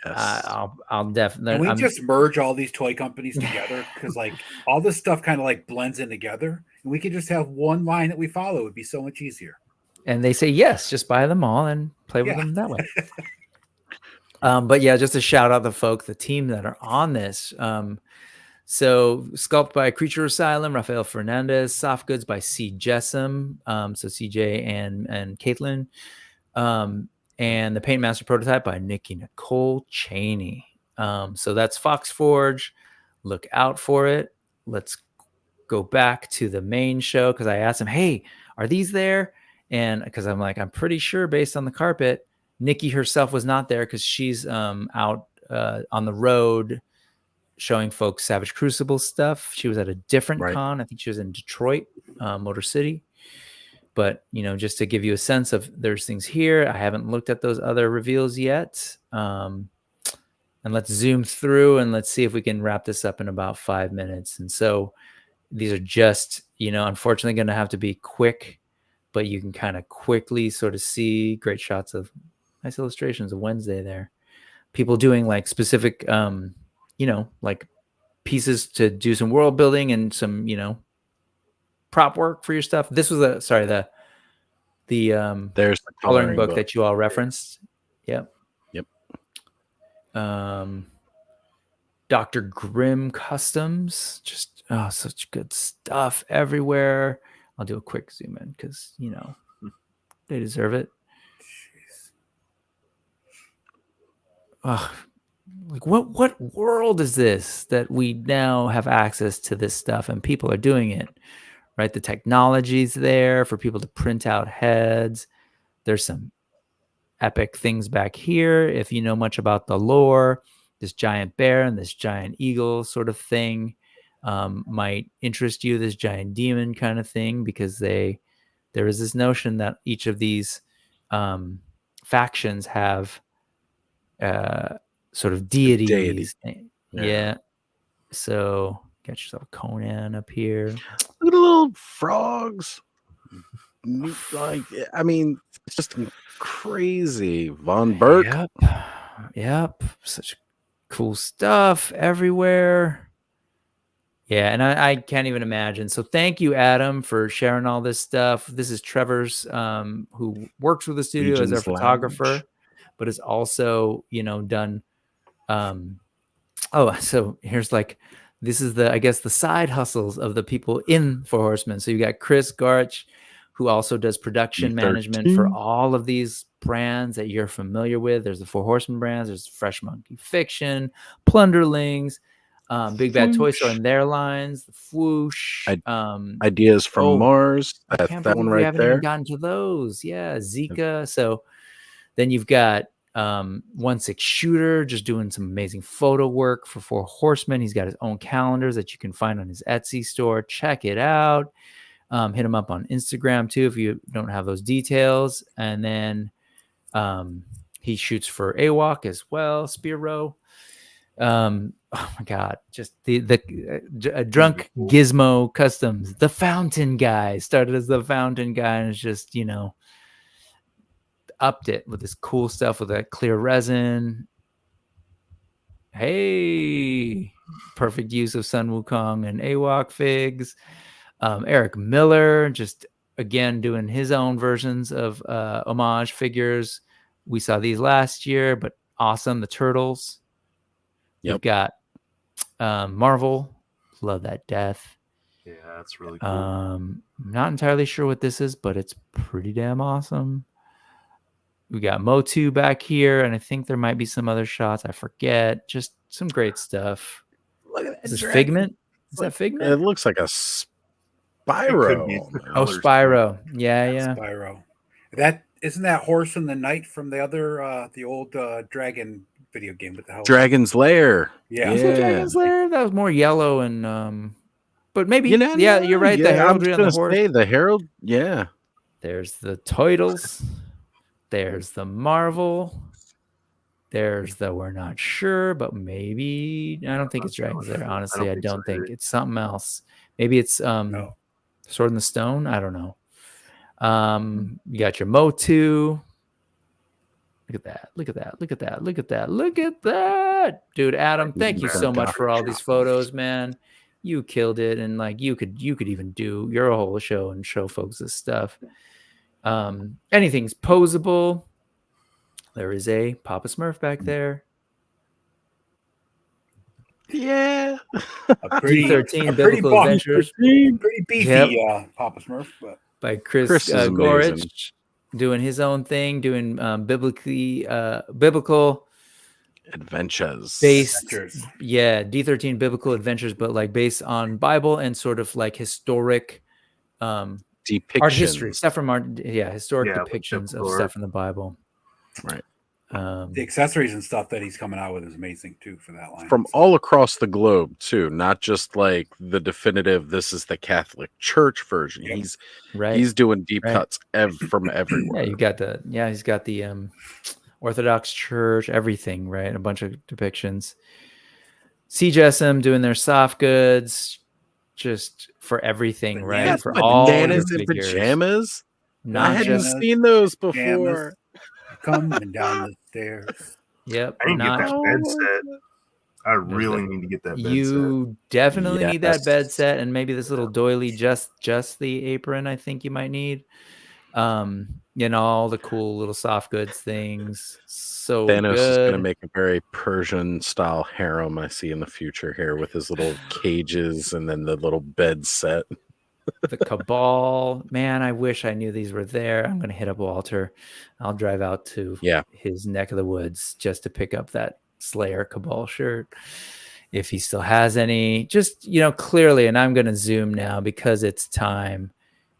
yes. I'll definitely. Can we just merge all these toy companies together? Because like all this stuff kind of like blends in together, and we could just have one line that we follow. It would be so much easier. And they say yes, just buy them all and play with them that way. But yeah, just a shout out to the team that are on this. So sculpt by Creature Asylum, Rafael Fernandez, soft goods by C. Jessam, so CJ and Caitlin. And the Paint Master prototype by Nikki Nicole Cheney. So that's Foxforge. Look out for it. Let's go back to the main show because I asked him, hey, are these there? And because I'm like, I'm pretty sure based on the carpet, Nikki herself was not there because she's out on the road showing folks Savage Crucible stuff. She was at a different con. I think she was in Detroit, Motor City. But, just to give you a sense of there's things here. I haven't looked at those other reveals yet. And let's zoom through and let's see if we can wrap this up in about 5 minutes. And so these are just, unfortunately going to have to be quick, but you can kind of quickly sort of see great shots of nice illustrations of Wednesday there. People doing like specific like pieces to do some world building and some, prop work for your stuff. This was there's the coloring book that you all referenced. Yep. Dr. Grimm Customs, just such good stuff everywhere. I'll do a quick zoom in because they deserve it. Like what world is this that we now have access to this stuff and people are doing it, right? The technology's there for people to print out heads. There's some epic things back here. If you know much about the lore, this giant bear and this giant eagle sort of thing might interest you, this giant demon kind of thing, because there is this notion that each of these factions have sort of deities. Yeah. So get yourself a Conan up here. Look at the little frogs. Like, I mean, it's just crazy. Von Burke. Yep. Such cool stuff everywhere. Yeah, and I can't even imagine. So thank you, Adam, for sharing all this stuff. This is Trevor's, who works with the studio as our photographer, but has also, done. So here's this is the side hustles of the people in Four Horsemen. So you got Chris Garch, who also does production management for all of these brands that you're familiar with. There's the Four Horsemen brands. There's Fresh Monkey Fiction, Plunderlings, Big Bad Toy Store and their lines, the Fwoosh, Ideas from Mars. That one right there. We haven't even gotten to those. Yeah, Zika. So then you've got 1/6 Shooter just doing some amazing photo work for Four Horsemen. He's got his own calendars that you can find on his Etsy store. Check it out. Hit him up on Instagram too if you don't have those details. And then he shoots for AWOC as well, Spiro. Oh my God, just the Drunk Gizmo Customs, the Fountain Guy, started as the Fountain Guy and it's just, upped it with this cool stuff with that clear resin. Hey, perfect use of Sun Wukong and AWOC figs. Eric Miller, just again doing his own versions of homage figures. We saw these last year, but awesome. The Turtles. Yep. We've got Marvel. Love that death. Yeah, that's really cool. I'm not entirely sure what this is, but it's pretty damn awesome. We got Motu back here, and I think there might be some other shots. I forget. Just some great stuff. Look at that. Is this Figment? Is that Figment? It looks like a Spyro. Spyro. Yeah. Spyro. Isn't that Horse in the Night from the other the old Dragon video game with the house? Dragon's Lair. Yeah. Dragon's Lair. That was more yellow and but maybe yeah, you're right. The heraldry on the horse. The herald, yeah. There's the Toidles. There's the Marvel. There's the we're not sure, but maybe I don't think it's Dragon's Lair. Honestly, I don't think it's something else. Maybe it's Sword in the Stone. I don't know. You got your Motu. Look at that. Look at that. Look at that. Look at that. Look at that. Dude, Adam, thank you so much for all these photos, man. You killed it. And you could even do your whole show and show folks this stuff. Anything's posable. There is a Papa Smurf back there. Yeah. A pretty Biblical Adventures. Pretty beefy Papa Smurf, but by Chris Gorich, doing his own thing, doing biblical adventures based, D13 biblical adventures, but based on Bible and sort of historic depictions, art history stuff from historic depictions of stuff in the Bible. Right. The accessories and stuff that he's coming out with is amazing too for that line. From all across the globe too, not just the definitive. This is the Catholic Church version. Yep. He's doing deep cuts from everywhere. Yeah, he's got the Orthodox Church, everything, right? A bunch of depictions. CJSM doing their soft goods, just for everything, right? For all bananas and pajamas. I hadn't seen those before. Coming down the stairs. Yep. I didn't get that bed set. I really need to get that bed set. You definitely need that bed set, and maybe this little doily, just the apron. I think you might need. All the cool little soft goods things. So Thanos good. is going to make a very Persian style harem I see in the future here with his little cages and then the little bed set. The Cabal, man, I wish I knew these were there. I'm going to hit up Walter. I'll drive out to his neck of the woods just to pick up that Slayer Cabal shirt if he still has any. Just, clearly, and I'm going to zoom now because it's time,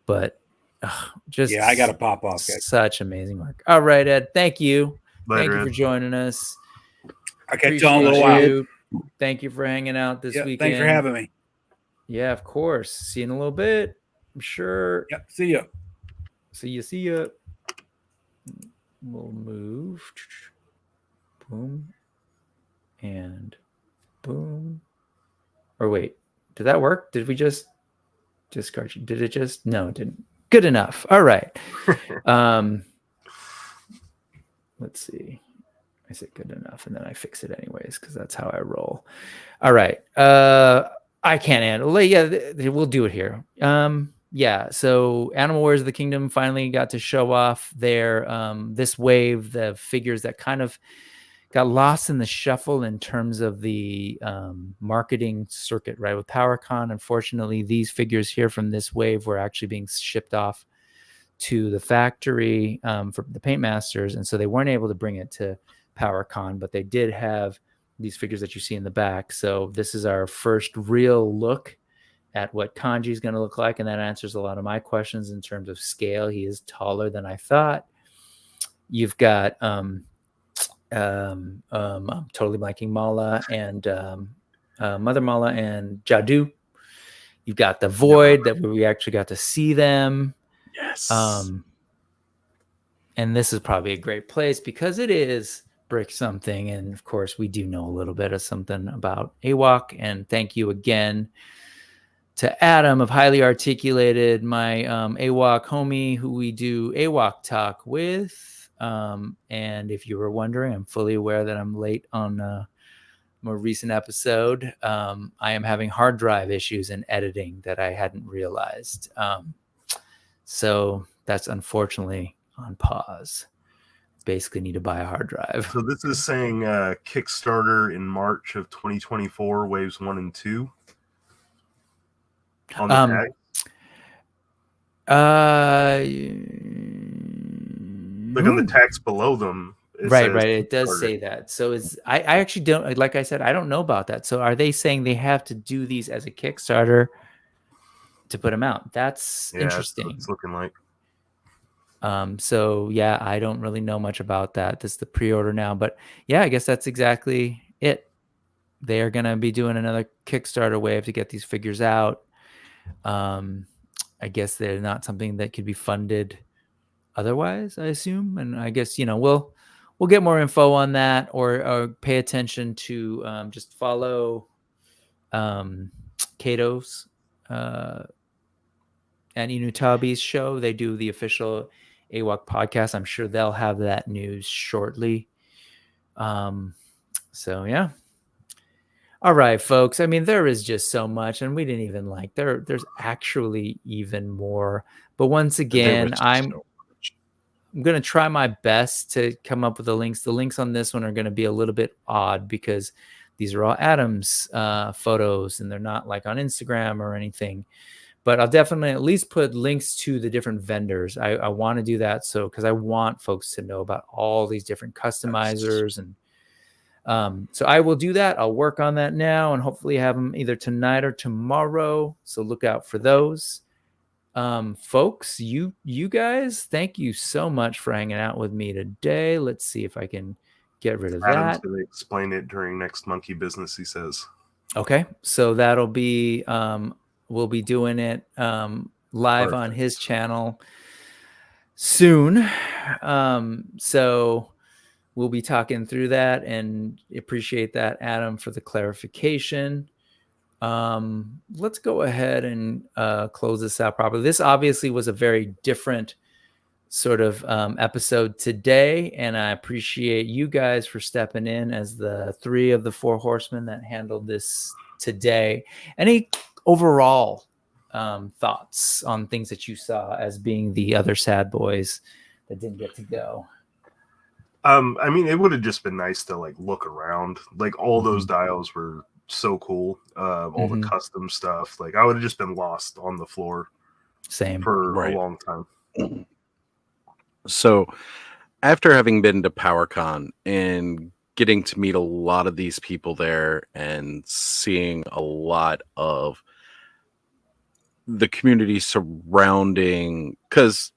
but I got to pop off. Such amazing work. All right, Ed, thank you. Later, thank you for joining us. I'll catch you on a little while. Thank you for hanging out this weekend. Thanks for having me. Yeah, of course. See you in a little bit. I'm sure. Yep. See ya. See ya. We'll move. Boom. And boom. Or wait, did that work? Did we just discard you? Did it just? No, it didn't. Good enough. All right. Let's see. I said good enough, and then I fix it anyways because that's how I roll. All right. I can't handle it. Yeah, we'll do it here. So Animal Warriors of the Kingdom finally got to show off their this wave, the figures that kind of got lost in the shuffle in terms of the marketing circuit, right? With PowerCon, unfortunately, these figures here from this wave were actually being shipped off to the factory for the paint masters, and so they weren't able to bring it to PowerCon, but they did have these figures that you see in the back. So this is our first real look at what Kanji is going to look like, and that answers a lot of my questions in terms of scale. He is taller than I thought. You've got I'm totally blanking Mala and Mother Mala and Jadu. You've got the Void that we actually got to see them. Yes. And this is probably a great place because it is Brick Something, and of course we do know a little bit of something about AWOC. And thank you again to Adam of Highly Articulated, my AWOC homie who we do AWOC talk with. And if you were wondering, I'm fully aware that I'm late on a more recent episode. I am having hard drive issues in editing that I hadn't realized. So that's unfortunately on pause. Basically need to buy a hard drive. So this is saying Kickstarter in March of 2024, waves 1 and 2 on the tag. Look on the tags below them. Right. It does say that. So I actually don't, like I said, I don't know about that. So are they saying they have to do these as a Kickstarter to put them out? That's interesting. That's what it's looking like. So yeah, I don't really know much about that. This is the pre-order now, but yeah, I guess that's exactly it. They are going to be doing another Kickstarter wave to get these figures out. I guess they're not something that could be funded otherwise, I assume. And I guess, we'll get more info on that or pay attention to, just follow, Kato's, and Inutabi's show. They do the official AWOC podcast. I'm sure they'll have that news shortly. So yeah. All right, folks. I mean, there is just so much, and we didn't even there's actually even more. But once again, I'm going to try my best to come up with the links. The links on this one are going to be a little bit odd because these are all Adam's photos, and they're not like on Instagram or anything. But I'll definitely at least put links to the different vendors. I want to do that because I want folks to know about all these different customizers. And so I will do that. I'll work on that now and hopefully have them either tonight or tomorrow. So look out for those. Folks, you guys, thank you so much for hanging out with me today. Let's see if I can get rid of Adam's that. going to explain it during next Monkey Business, he says. Okay. So that'll be... we'll be doing it live on his channel soon. So we'll be talking through that and appreciate that, Adam, for the clarification. Let's go ahead and close this out properly. This obviously was a very different sort of episode today, and I appreciate you guys for stepping in as the 3 of the 4 horsemen that handled this today. Any overall thoughts on things that you saw as being the other sad boys that didn't get to go? I mean, it would have just been nice to like look around. Like all those dials were so cool. All the custom stuff. Like I would have just been lost on the floor. Same for a long time. So after having been to PowerCon and getting to meet a lot of these people there and seeing a lot of the community surrounding, because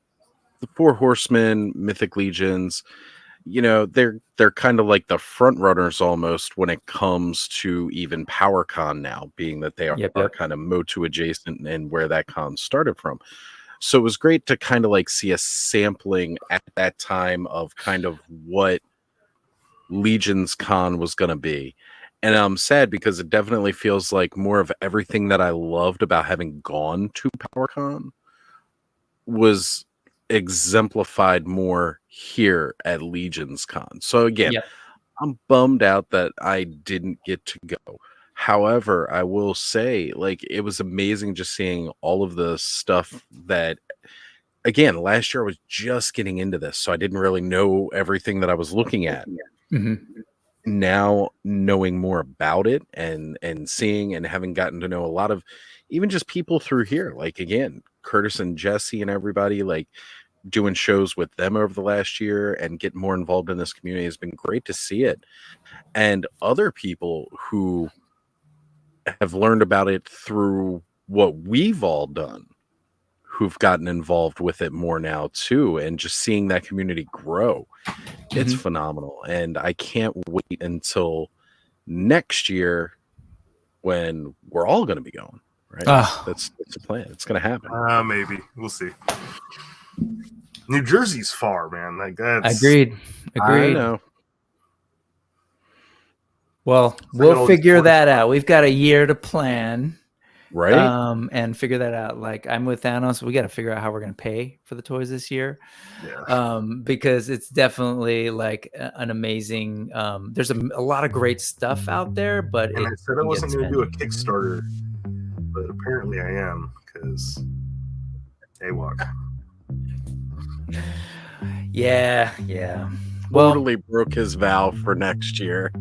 the 4 horsemen, Mythic Legions, you know, they're kind of like the front runners almost when it comes to even PowerCon now, being that they are kind of Motu adjacent and where that con started from. So it was great to kind of like see a sampling at that time of kind of what Legion's Con was going to be. And I'm sad because it definitely feels like more of everything that I loved about having gone to PowerCon was exemplified more here at Legion's Con. So again, I'm bummed out that I didn't get to go. However, I will say, like, it was amazing just seeing all of the stuff that, again, last year I was just getting into this, so I didn't really know everything that I was looking at. Now, knowing more about it and seeing and having gotten to know a lot of even just people through here, like, again, Curtis and Jesse and everybody, like, doing shows with them over the last year and getting more involved in this community has been great to see it. And other people who have learned about it through what we've all done, who've gotten involved with it more now too, and just seeing that community grow, it's phenomenal. And I can't wait until next year when we're all going to be going, right? That's the plan. It's going to happen. Maybe we'll see. New Jersey's far, man. Like that's agreed. I know. Well, we'll figure that out. We've got a year to plan, right? And figure that out. Like I'm with Thanos. We got to figure out how we're going to pay for the toys this year, because it's definitely like an amazing. There's a lot of great stuff out there, but I said I wasn't going to do a Kickstarter, but apparently I am because AWOC. Yeah. Totally broke his vow for next year.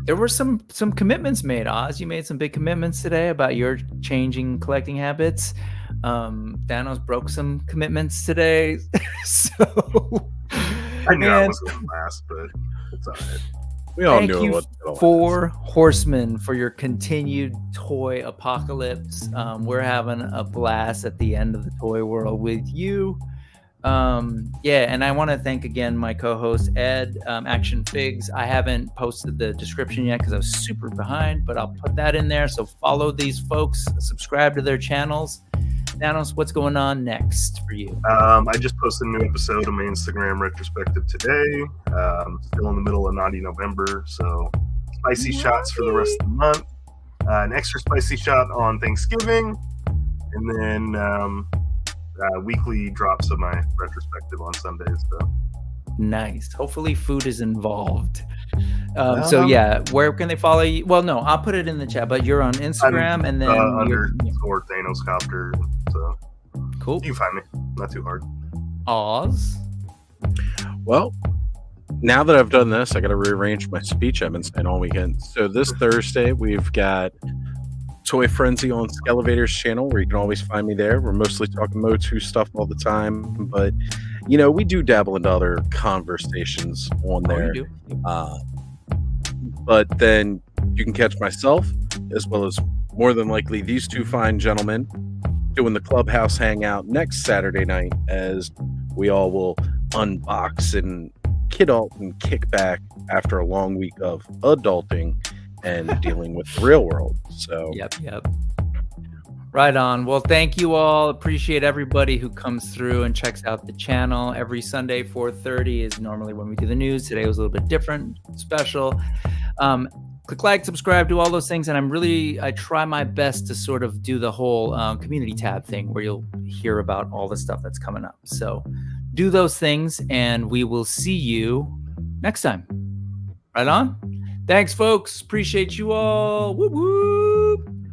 There were some commitments made. Oz, you made some big commitments today about your changing collecting habits. Thanos broke some commitments today. So I knew I was going to last, but it's all right. We all Thank knew you, it was 4 horsemen, for your continued toy apocalypse. We're having a blast at the end of the toy world with you. And I want to thank again my co-host Ed, Action Figs. I haven't posted the description yet because I was super behind, but I'll put that in there. So follow these folks, subscribe to their channels. Thanos, what's going on next for you? I just posted a new episode on my Instagram retrospective today. Still in the middle of Naughty November, so spicy shots for the rest of the month. An extra spicy shot on Thanksgiving, and then weekly drops of my retrospective on Sundays. So nice. Hopefully food is involved. So yeah, where can they follow you? Well, no, I'll put it in the chat, but you're on Instagram and then underscore Thanos Copter. So cool. You can find me. Not too hard. Oz. Well, now that I've done this, I got to rearrange my speech I've been saying all weekend. So this Thursday, we've got Toy Frenzy on Skelevator's channel, where you can always find me there. We're mostly talking Motu stuff all the time, but you know, we do dabble into other conversations on there. But then you can catch myself, as well as more than likely these 2 fine gentlemen, doing the Clubhouse Hangout next Saturday night, as we all will unbox and kid alt and kick back after a long week of adulting and dealing with the real world. So yep. Right on. Well, thank you all. Appreciate everybody who comes through and checks out the channel. Every Sunday, 4:30 is normally when we do the news. Today was a little bit different, special. click like, subscribe, do all those things. And I try my best to sort of do the whole community tab thing where you'll hear about all the stuff that's coming up. So do those things, and we will see you next time. Right on. Thanks, folks. Appreciate you all. Woo woo.